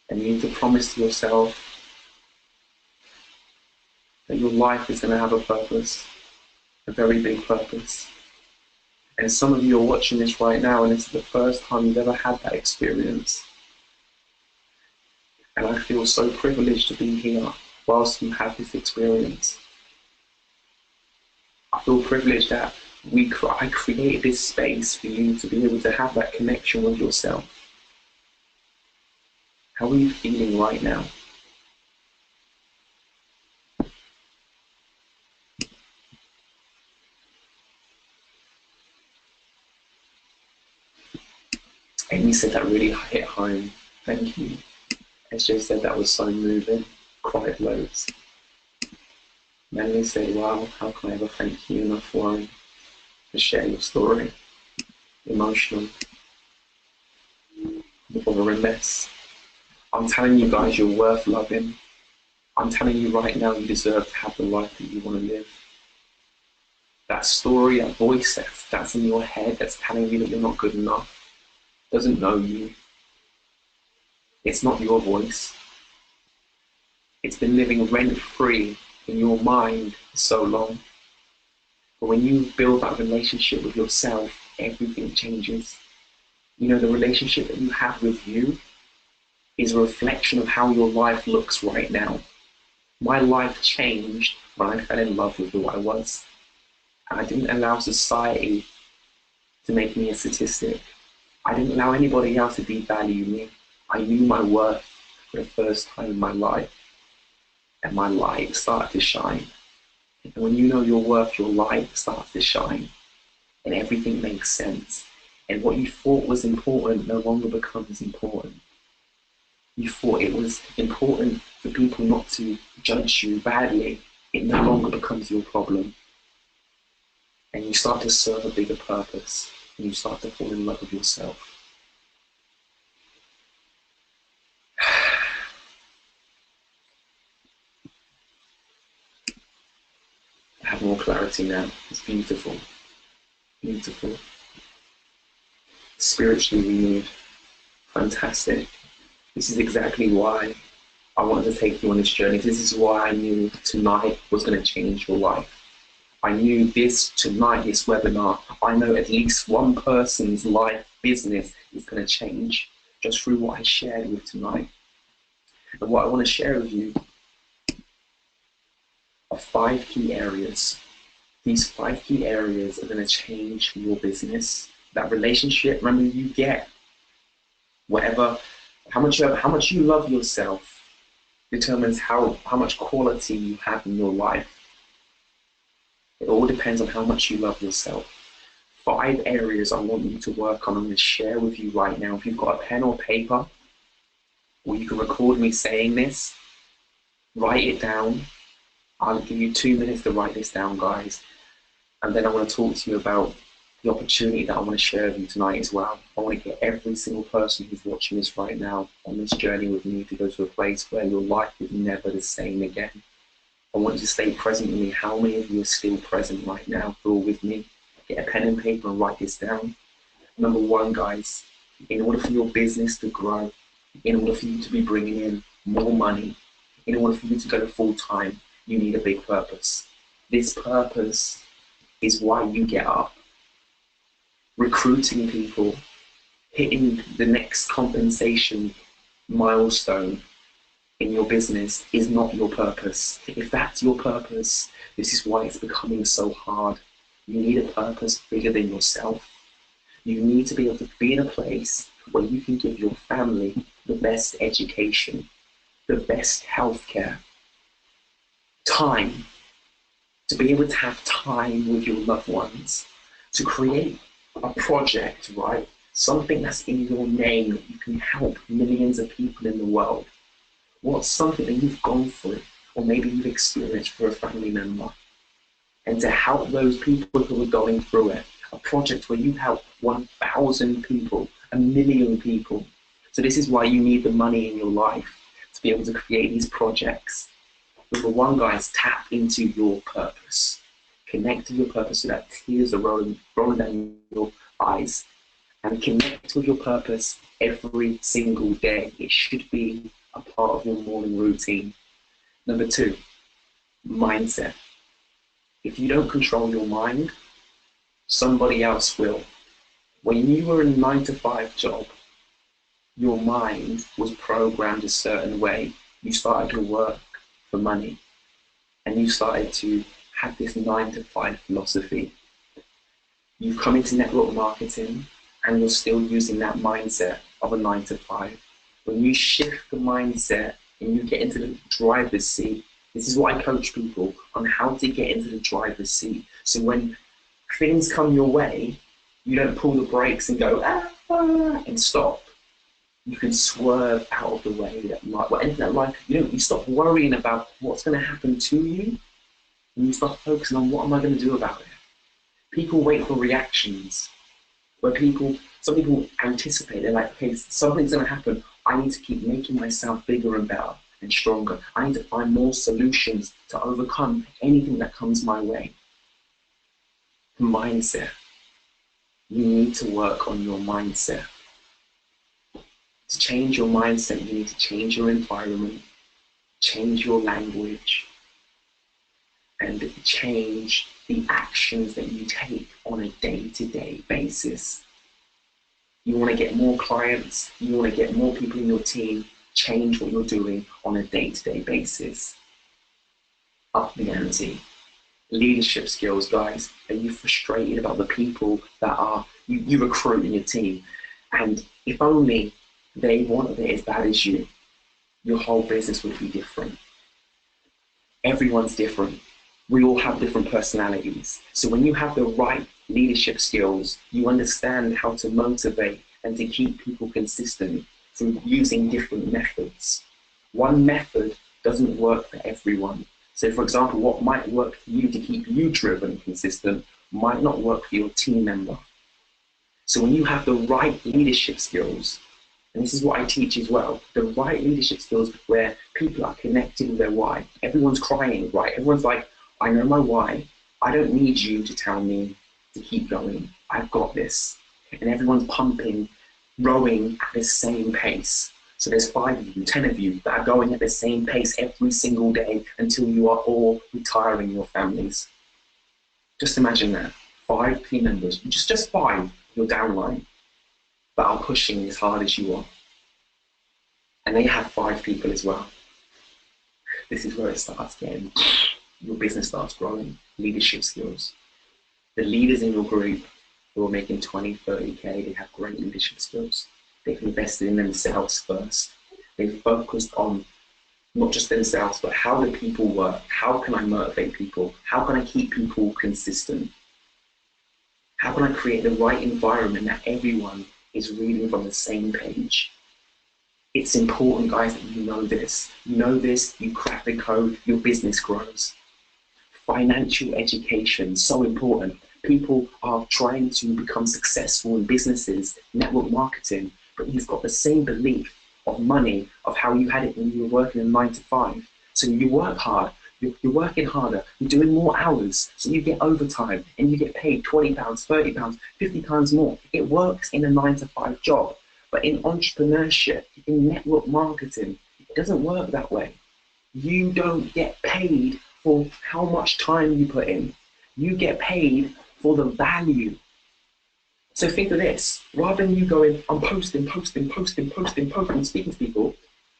And you need to promise to yourself that your life is going to have a purpose, a very big purpose. And some of you are watching this right now, and it's the first time you've ever had that experience. And I feel so privileged to be here whilst you have this experience. I feel privileged that I created this space for you to be able to have that connection with yourself. How are you feeling right now? Amy said that really hit home. Thank you. SJ said that was so moving. Cried loads. Melanie said, wow, how can I ever thank you enough, Warren, for sharing your story? Emotional. You're a mess. I'm telling you guys, you're worth loving. I'm telling you right now, you deserve to have the life that you want to live. That story, that voice that's in your head that's telling you that you're not good enough, doesn't know you. It's not your voice. It's been living rent-free in your mind for so long. But when you build that relationship with yourself, everything changes. You know, the relationship that you have with you is a reflection of how your life looks right now. My life changed when I fell in love with who I was. And I didn't allow society to make me a statistic. I didn't allow anybody else to devalue me. I knew my worth for the first time in my life. And my light started to shine. And when you know your worth, your light starts to shine. And everything makes sense. And what you thought was important no longer becomes important. You thought it was important for people not to judge you badly. It no longer becomes your problem. And you start to serve a bigger purpose. And you start to fall in love with yourself. I have more clarity now. It's beautiful. Beautiful. Spiritually renewed. Fantastic. This is exactly why I wanted to take you on this journey. This is why I knew tonight was going to change your life. I knew this tonight, this webinar, I know at least one person's life, business is going to change just through what I shared with tonight. And what I want to share with you are 5 key areas. These 5 key areas are going to change your business. That relationship, remember, you get whatever, how much you love yourself determines how much quality you have in your life. It all depends on how much you love yourself. 5 areas I want you to work on. I'm going to share with you right now. If you've got a pen or paper, or you can record me saying this, write it down. I'll give you 2 minutes to write this down, guys. And then I want to talk to you about the opportunity that I want to share with you tonight as well. I want to get every single person who's watching this right now on this journey with me to go to a place where your life is never the same again. I want you to stay present with me. How many of you are still present right now? Who are with me? Get a pen and paper and write this down. Number one, guys, in order for your business to grow, in order for you to be bringing in more money, in order for you to go full time, you need a big purpose. This purpose is why you get up. Recruiting people, hitting the next compensation milestone in your business is not your purpose. If that's your purpose, this is why it's becoming so hard. You need a purpose bigger than yourself. You need to be able to be in a place where you can give your family the best education, the best healthcare, time, to be able to have time with your loved ones, to create a project, right? Something that's in your name that you can help millions of people in the world. What's something that you've gone through or maybe you've experienced for a family member? And to help those people who are going through it, a project where you help 1,000 people, 1,000,000 people. So this is why you need the money in your life to be able to create these projects. Number one, guys, tap into your purpose. Connect to your purpose so that tears are rolling down your eyes. And connect with your purpose every single day. It should be a part of your morning routine. Number two, mindset. If you don't control your mind, somebody else will. When you were in a 9-to-5 job, your mind was programmed a certain way. You started to work for money, and you started to have this 9-to-5 philosophy. You've come into network marketing, and you're still using that mindset of a 9-to-5. When you shift the mindset and you get into the driver's seat, this is what I coach people on how to get into the driver's seat. So when things come your way, you don't pull the brakes and go, and stop. You can swerve out of the way. You stop worrying about what's going to happen to you, and you start focusing on what am I going to do about it. People wait for reactions, where some people anticipate. They're like, okay, something's going to happen. I need to keep making myself bigger and better and stronger. I need to find more solutions to overcome anything that comes my way. Mindset. You need to work on your mindset. To change your mindset, you need to change your environment, change your language, and change the actions that you take on a day-to-day basis. You want to get more clients, you want to get more people in your team, change what you're doing on a day-to-day basis. Up the ante. Leadership skills, guys. Are you frustrated about the people that you recruit in your team? And if only they wanted it as bad as you, your whole business would be different. Everyone's different. We all have different personalities. So when you have the right leadership skills, you understand how to motivate and to keep people consistent through using different methods. One method doesn't work for everyone. So for example, what might work for you to keep you driven and consistent might not work for your team member. So when you have the right leadership skills, and this is what I teach as well, the right leadership skills where people are connected with their why. Everyone's crying, right? Everyone's like, I know my why. I don't need you to tell me to keep going. I've got this. And everyone's pumping, rowing at the same pace. So there's 5 of you, 10 of you that are going at the same pace every single day until you are all retiring your families. Just imagine that. 5 team members, just 5, your downline, that are pushing as hard as you are. And they have 5 people as well. This is where it starts getting, your business starts growing, leadership skills. The leaders in your group who are making 20, 30K, they have great leadership skills. They've invested in themselves first. They've focused on not just themselves, but how do people work? How can I motivate people? How can I keep people consistent? How can I create the right environment that everyone is reading from the same page? It's important, guys, that you know this. You know this, you crack the code, your business grows. Financial education, so important. People are trying to become successful in businesses, network marketing, but you've got the same belief of money, of how you had it when you were working in 9 to 5. So you work hard, you're working harder, you're doing more hours, so you get overtime and you get paid £20, £30, £50 more. It works in a 9 to 5 job, but in entrepreneurship, in network marketing, it doesn't work that way. You don't get paid for how much time you put in. You get paid for the value. So think of this, rather than you going, I'm posting, speaking to people,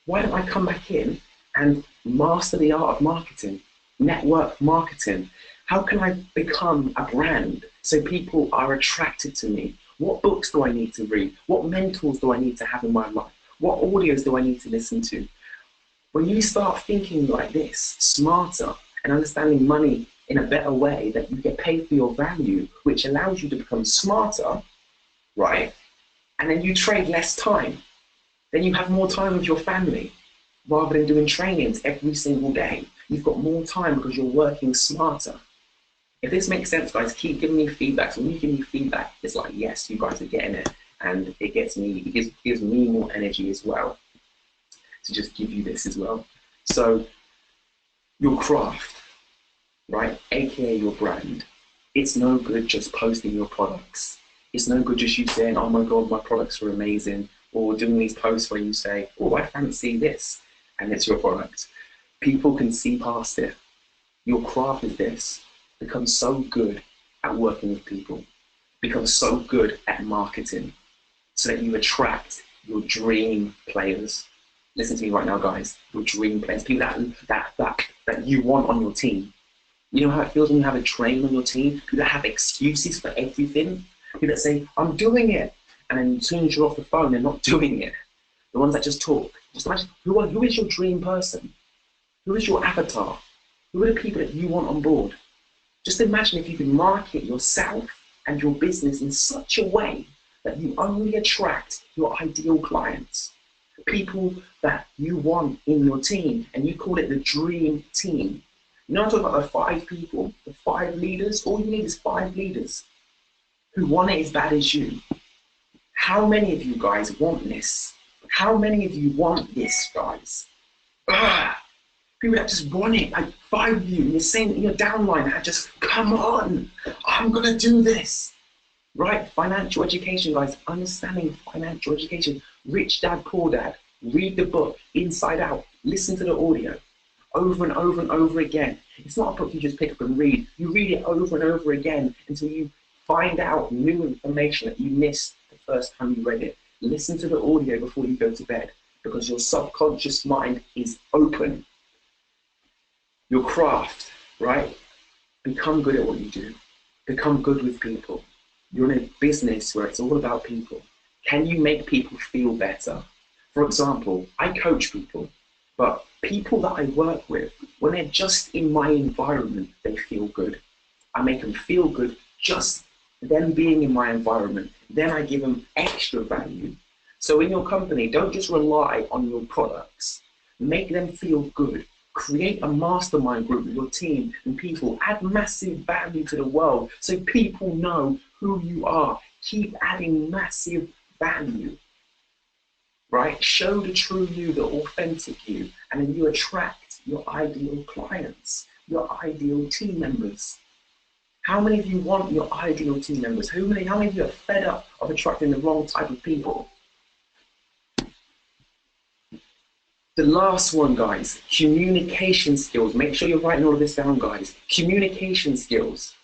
why don't I come back in and master the art of marketing, network marketing? How can I become a brand so people are attracted to me? What books do I need to read? What mentors do I need to have in my life? What audios do I need to listen to? When you start thinking like this, smarter, and understanding money in a better way, that you get paid for your value, which allows you to become smarter, right? And then you trade less time. Then you have more time with your family rather than doing trainings every single day. You've got more time because you're working smarter. If this makes sense, guys, keep giving me feedback. So when you give me feedback, it's like, yes, you guys are getting it. And it gives me more energy as well to just give you this as well. So your craft, right, aka your brand, it's no good just posting your products. It's no good just you saying, oh my God, my products are amazing, or doing these posts where you say, oh, I fancy this, and it's your product. People can see past it. Your craft is this. Become so good at working with people. Become so good at marketing so that you attract your dream players. Listen to me right now, guys. Your dream players, people that you want on your team. You know how it feels when you have a train on your team? People that have excuses for everything. People that say, I'm doing it. And then as soon as you're off the phone, they're not doing it. The ones that just talk. Just imagine, who is your dream person? Who is your avatar? Who are the people that you want on board? Just imagine if you can market yourself and your business in such a way that you only attract your ideal clients. People that you want in your team, and you call it the dream team. You know, I'm talking about the 5 people, the 5 leaders. All you need is 5 leaders who want it as bad as you. How many of you guys want this? How many of you want this, guys? People that just want it, like 5 of you, you're saying in your downline, that just, come on, I'm gonna do this. Right, financial education, guys, understanding financial education. Rich Dad, Poor Dad, read the book inside out, listen to the audio over and over and over again. It's not a book you just pick up and read. You read it over and over again until you find out new information that you missed the first time you read it. Listen to the audio before you go to bed, because your subconscious mind is open. Your craft, right? Become good at what you do. Become good with people. You're in a business where it's all about people. Can you make people feel better? For example, I coach people, but people that I work with, when they're just in my environment, they feel good. I make them feel good just them being in my environment. Then I give them extra value. So in your company, don't just rely on your products. Make them feel good. Create a mastermind group with your team and people. Add massive value to the world so people know who you are. Keep adding massive value, right? Show the true you, the authentic you, and then you attract your ideal clients, your ideal team members. How many of you want your ideal team members? How many of you are fed up of attracting the wrong type of people? The last one, guys, communication skills. Make sure you're writing all of this down, guys. Communication skills.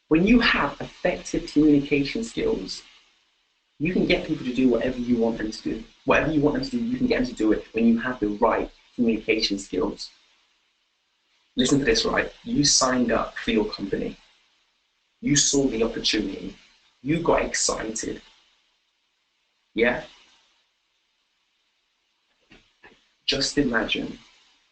When you have effective communication skills, you can get people to do whatever you want them to do. Whatever you want them to do, you can get them to do it when you have the right communication skills. Listen to this, right? You signed up for your company. You saw the opportunity. You got excited. Yeah? Just imagine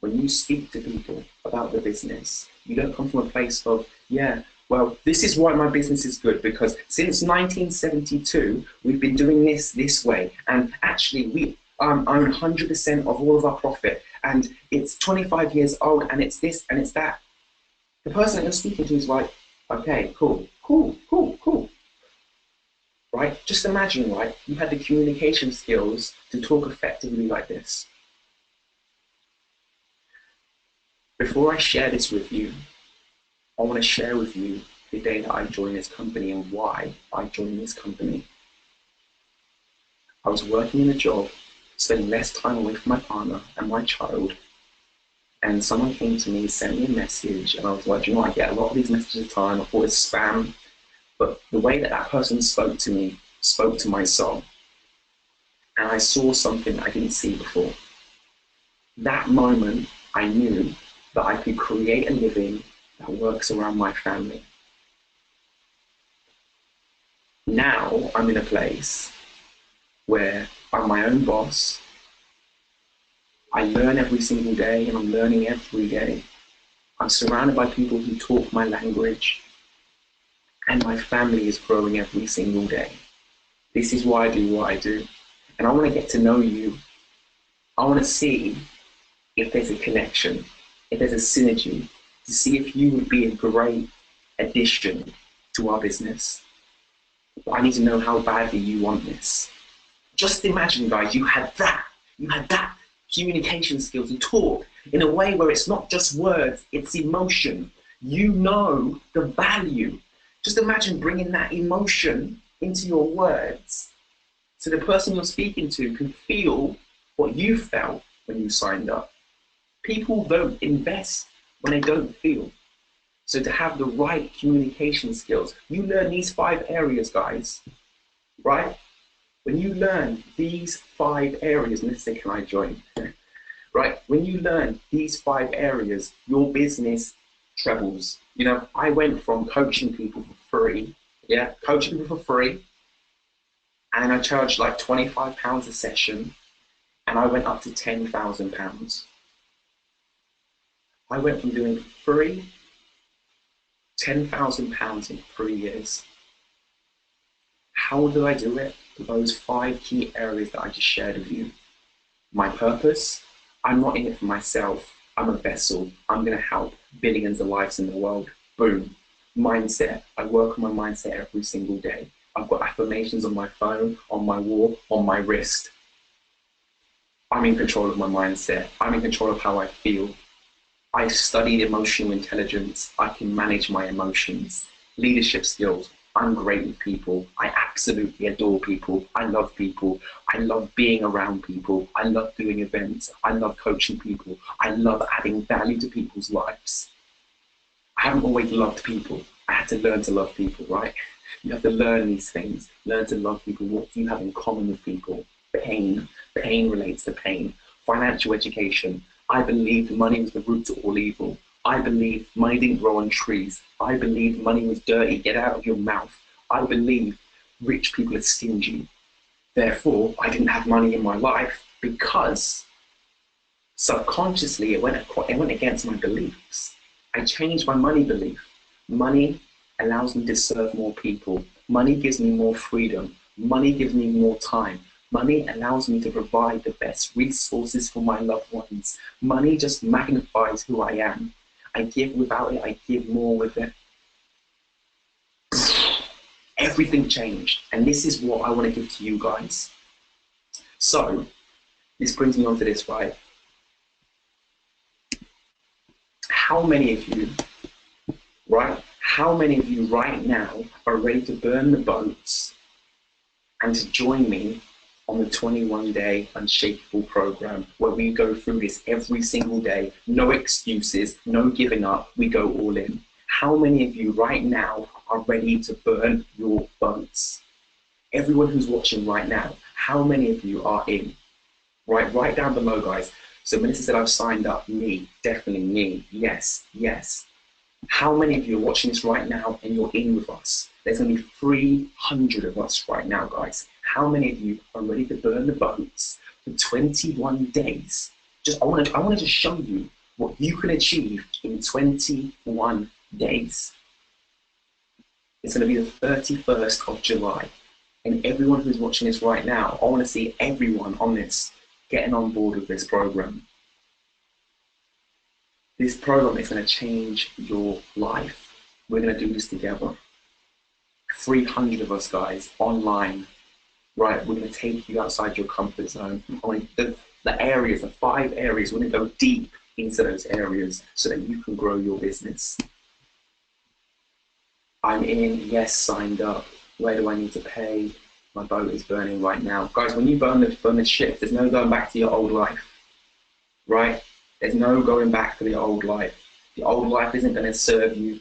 when you speak to people about the business, you don't come from a place of, yeah, well, this is why my business is good, because since 1972, we've been doing this way. And actually, we own 100% of all of our profit. And it's 25 years old, and it's this and it's that. The person that you're speaking to is like, Okay, cool, cool, cool, cool. Right? Just imagine, right? You had the communication skills to talk effectively like this. Before I share this with you, I want to share with you the day that I joined this company and why I joined this company. I was working in a job, spending less time away from my partner and my child, and someone came to me, sent me a message, and I was like, you know, I get a lot of these messages at the time. I thought it's spam, but the way that that person spoke to me spoke to my soul, and I saw something I didn't see before. That moment, I knew that I could create a living that works around my family. Now I'm in a place where I'm my own boss. I learn every single day and I'm learning every day. I'm surrounded by people who talk my language and my family is growing every single day. This is why I do what I do. And I want to get to know you. I want to see if there's a connection, if there's a synergy, to see if you would be a great addition to our business. But I need to know how badly you want this. Just imagine, guys, you had that communication skills to talk in a way where it's not just words, it's emotion. You know the value. Just imagine bringing that emotion into your words so the person you're speaking to can feel what you felt when you signed up. People don't invest when they don't feel. So to have the right communication skills, you learn these 5 areas, guys, right? When you learn these 5 areas, let's say, can I join? Right? When you learn these 5 areas, your business trebles. You know, I went from coaching people for free, coaching people for free, and I charged like £25 a session, and I went up to £10,000. I went from doing free, £10,000 in 3 years. How do I do it? Those 5 key areas that I just shared with you. My purpose, I'm not in it for myself. I'm a vessel. I'm going to help billions of lives in the world. Boom. Mindset. I work on my mindset every single day. I've got affirmations on my phone, on my wall, on my wrist. I'm in control of my mindset. I'm in control of how I feel. I studied emotional intelligence. I can manage my emotions. Leadership skills. I'm great with people. I absolutely adore people. I love people. I love being around people. I love doing events. I love coaching people. I love adding value to people's lives. I haven't always loved people. I had to learn to love people, right? You have to learn these things. Learn to love people. What do you have in common with people? Pain. Pain relates to pain. Financial education. I believed money was the root to all evil. I believe money didn't grow on trees. I believe money was dirty. Get out of your mouth. I believe rich people are stingy. Therefore, I didn't have money in my life because subconsciously it went against my beliefs. I changed my money belief. Money allows me to serve more people. Money gives me more freedom. Money gives me more time. Money allows me to provide the best resources for my loved ones. Money just magnifies who I am. I give without it, I give more with it. Everything changed. And this is what I want to give to you guys. So, this brings me on to this, right? How many of you, right? How many of you right now are ready to burn the boats and to join me on the 21-day Unshakable program, where we go through this every single day, no excuses, no giving up, we go all in. How many of you right now are ready to burn your boats? Everyone who's watching right now, how many of you are in? Right, write down below, guys. So Melissa said, I've signed up. Me, definitely me. Yes, yes. How many of you are watching this right now and you're in with us? There's only 300 of us right now, guys. How many of you are ready to burn the boats for 21 days? I wanted to show you what you can achieve in 21 days. It's going to be the 31st of July. And everyone who's watching this right now, I want to see everyone on this getting on board with this program. This program is going to change your life. We're going to do this together. 300 of us, guys, online. Right, we're going to take you outside your comfort zone. The areas, the 5 areas, we're going to go deep into those areas so that you can grow your business. I'm in, yes, signed up. Where do I need to pay? My boat is burning right now. Guys, when you burn the ship, there's no going back to your old life, right? There's no going back to the old life. The old life isn't going to serve you.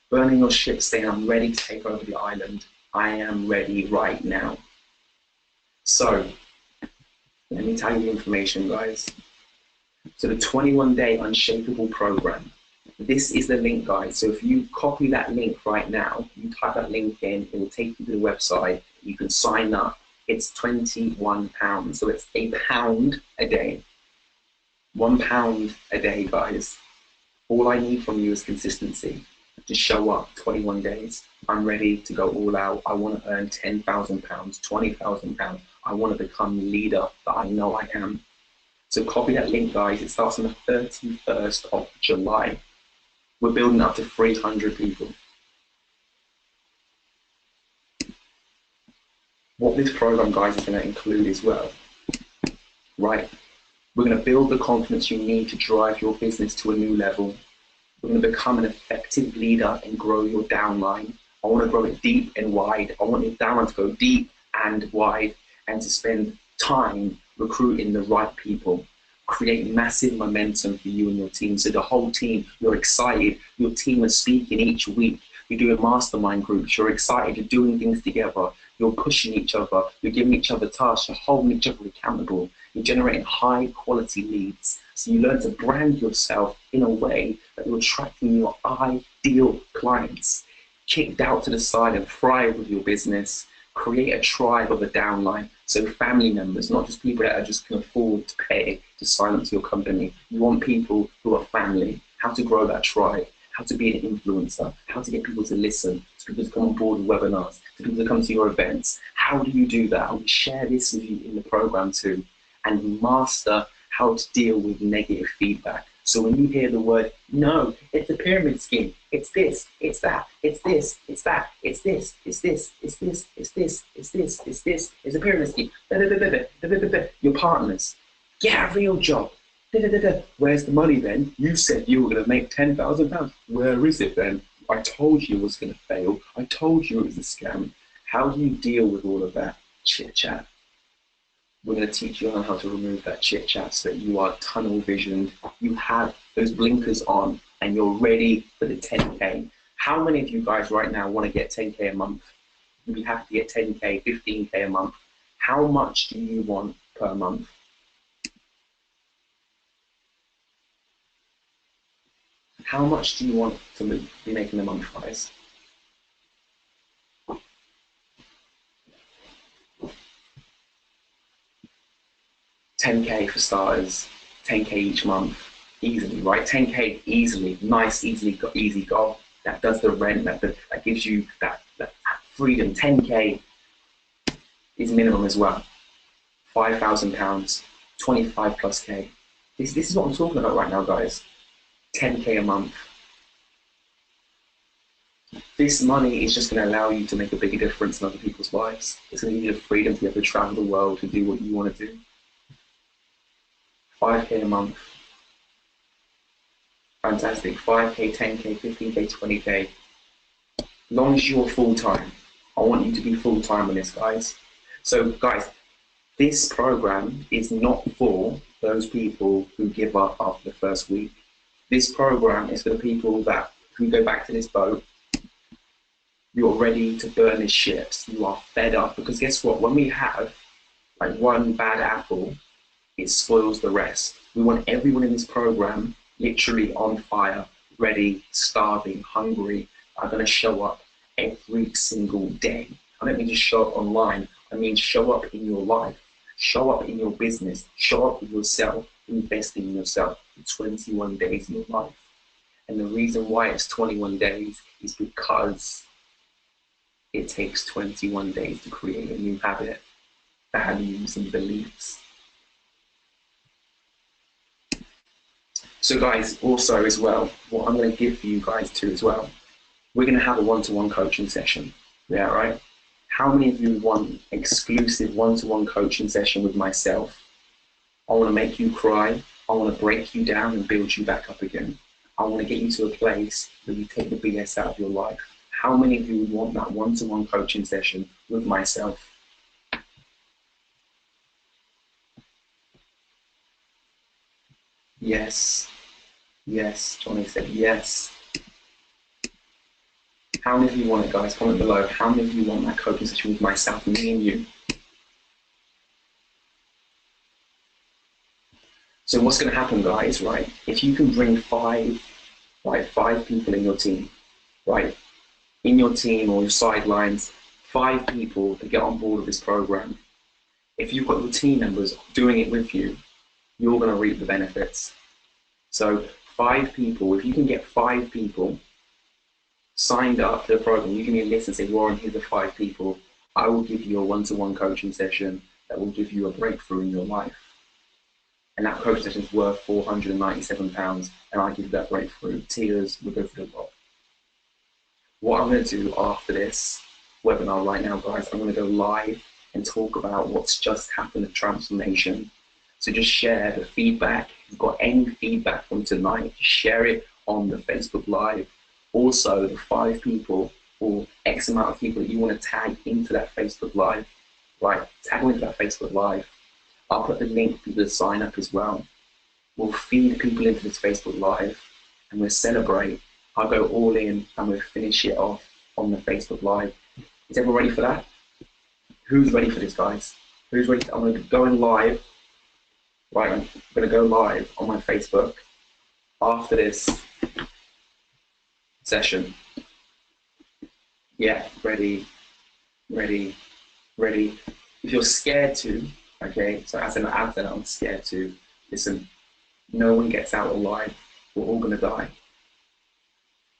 Burning your ship, saying, I'm ready to take over the island. I am ready right now. So, let me tell you the information, guys. So the 21-day Unshakable program. This is the link, guys. So if you copy that link right now, you type that link in, it will take you to the website. You can sign up. It's £21. So it's £1 a day. £1 a day, guys. All I need from you is consistency. Just show up 21 days. I'm ready to go all out. I want to earn £10,000, £20,000. I want to become the leader that I know I am. So copy that link, guys. It starts on the 31st of July. We're building up to 300 people. What this program, guys, is going to include as well, right? We're going to build the confidence you need to drive your business to a new level. We're going to become an effective leader and grow your downline. I want to grow it deep and wide. I want your downline to go deep and wide and to spend time recruiting the right people. Create massive momentum for you and your team. So the whole team, you're excited. Your team is speaking each week. You're doing mastermind groups. You're excited. You're doing things together. You're pushing each other. You're giving each other tasks. You're holding each other accountable. You're generating high quality leads. So you learn to brand yourself in a way that you're attracting your ideal clients. Kick doubt to the side and thrive with your business. Create a tribe of a downline. So family members, not just people that just can afford to pay to sign up to your company. You want people who are family. How to grow that tribe. How to be an influencer. How to get people to listen. To people to come on board with webinars. To people to come to your events. How do you do that? I will share this with you in the program too. And master how to deal with negative feedback. So when you hear the word, no, it's a pyramid scheme, it's this, it's that, it's this, it's that, it's this, it's this, it's this, it's this, it's this, it's this, it's a pyramid scheme. Your partners, get a real job. Where's the money then? You said you were going to make £10,000. Where is it then? I told you it was going to fail. I told you it was a scam. How do you deal with all of that chit chat? We're going to teach you on how to remove that chit chat so that you are tunnel visioned, you have those blinkers on, and you're ready for the 10K. How many of you guys right now want to get 10K a month? You'd be happy to get 10K, 15K a month. How much do you want per month? How much do you want to be making a month, guys? $10K for starters, 10K each month, easily, right? 10K easily, nice, easy goal. That does the rent, that gives you that freedom. 10K is minimum as well. £5,000, 25 plus K. This is what I'm talking about right now, guys. 10K a month. This money is just going to allow you to make a bigger difference in other people's lives. It's going to give you the freedom to be able to travel the world to do what you want to do. 5K a month. Fantastic. 5K, 10K, 15K, 20K. Long as you're full-time. I want you to be full-time on this, guys. So, guys, this program is not for those people who give up after the first week. This program is for the people that, who go back to this boat, you're ready to burn the ships. You are fed up. Because guess what? When we have like one bad apple, it spoils the rest. We want everyone in this program literally on fire, ready, starving, hungry, are going to show up every single day. I don't mean just show up online. I mean show up in your life, show up in your business, show up with yourself, invest in yourself for 21 days in your life. And the reason why it's 21 days is because it takes 21 days to create a new habit, values, and beliefs. So guys, also as well, what I'm going to give you guys too as well We're going to have a one-to-one coaching session. Yeah, right? How many of you want exclusive one-to-one coaching session with myself? I want to make you cry. I want to break you down and build you back up again. I want to get you to a place where you take the BS out of your life. How many of you would want that one-to-one coaching session with myself? Yes. Yes. Johnny said yes. How many of you want it, guys? Comment below. How many of you want that coaching session with myself, me and you? So what's going to happen, guys, right? If you can bring five people in your team, right? In your team or your sidelines, 5 people to get on board with this program. If you've got your team members doing it with you, you're going to reap the benefits. So 5 people, if you can get 5 people signed up to the program, you give me a list and say, Warren, here's the 5 people. I will give you a one-to-one coaching session that will give you a breakthrough in your life. And that coaching session is worth £497, and I give you that breakthrough. Tears will go through the top. What I'm going to do after this webinar right now, guys, I'm going to go live and talk about what's just happened at Transformation. So just share the feedback. If you've got any feedback from tonight, share it on the Facebook Live. Also, the 5 people or X amount of people that you want to tag into that Facebook Live, right? Tag into that Facebook Live. I'll put the link for people to sign up as well. We'll feed people into this Facebook Live and we'll celebrate. I'll go all in and we'll finish it off on the Facebook Live. Is everyone ready for that? Who's ready for this, guys? Who's ready? I'm going to go in live. Right, I'm going to go live on my Facebook after this session. Yeah, ready. If you're scared to, okay, so as an advert, I'm scared to, listen, no one gets out alive. We're all going to die.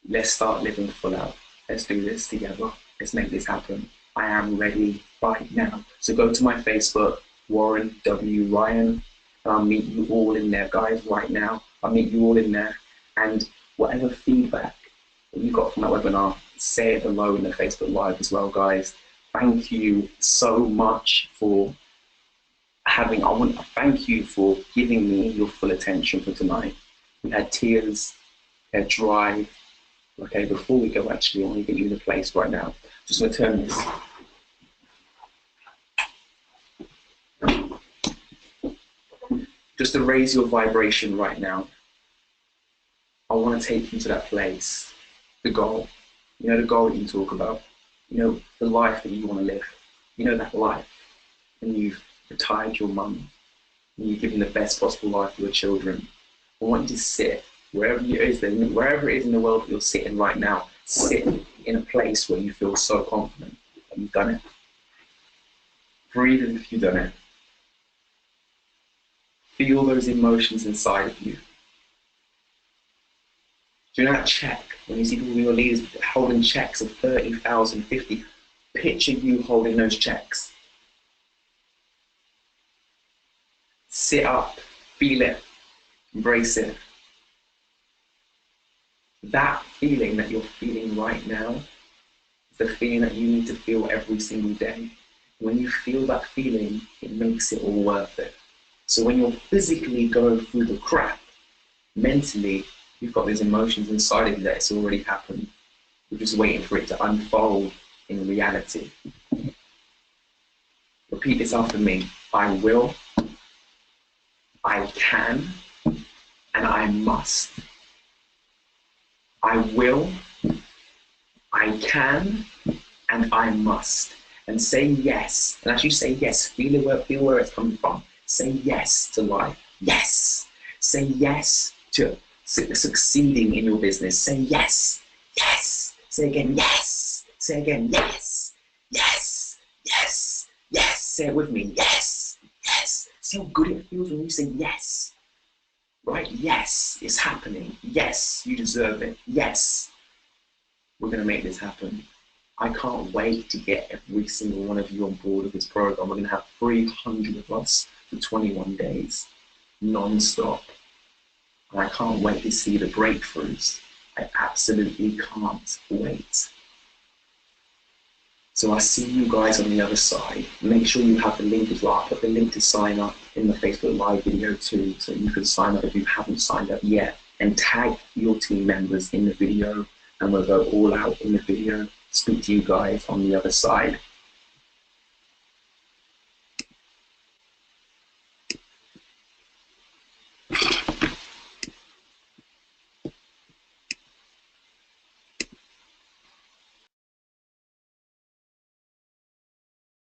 Let's start living full out. Let's do this together. Let's make this happen. I am ready right now. So go to my Facebook, Warren W. Ryan, and I'll meet you all in there, guys, right now. I'll meet you all in there. And whatever feedback that you got from that webinar, say it below in the Facebook Live as well, guys. Thank you so much for thank you for giving me your full attention for tonight. We had tears, we had drive. Okay, before we go, actually, I want to get you in a place right now. Just going to turn this. Just to raise your vibration right now, I want to take you to that place, the goal. You know, the goal that you talk about. You know, the life that you want to live. You know, that life. And you've retired your mum. And you're giving the best possible life for your children. I want you to sit wherever it is in the world that you're sitting right now. Sit in a place where you feel so confident that you've done it. Breathe as if you've done it. Feel those emotions inside of you. Do you know that check? When you see people in your leaders holding checks of 30,000, 50, picture you holding those checks. Sit up, feel it, embrace it. That feeling that you're feeling right now is the feeling that you need to feel every single day. When you feel that feeling, it makes it all worth it. So when you're physically going through the crap, mentally, you've got these emotions inside of you that it's already happened. You're just waiting for it to unfold in reality. Repeat this after me. I will, I can, and I must. I will, I can, and I must. And say yes. And as you say yes, feel where it's coming from. Say yes to life. Yes. Say yes to succeeding in your business. Say yes. Yes. Say again, yes. Say again, yes. Yes. Yes. Yes. Say it with me. Yes. Yes. See how good it feels when you say yes. Right? Yes, it's happening. Yes, you deserve it. Yes, we're going to make this happen. I can't wait to get every single one of you on board with this program. We're going to have 300 of us for 21 days, non-stop. And I can't wait to see the breakthroughs. I absolutely can't wait. So I'll see you guys on the other side. Make sure you have the link as well. I'll put the link to sign up in the Facebook Live video too, so you can sign up if you haven't signed up yet. And tag your team members in the video, and we'll go all out in the video. Speak to you guys on the other side.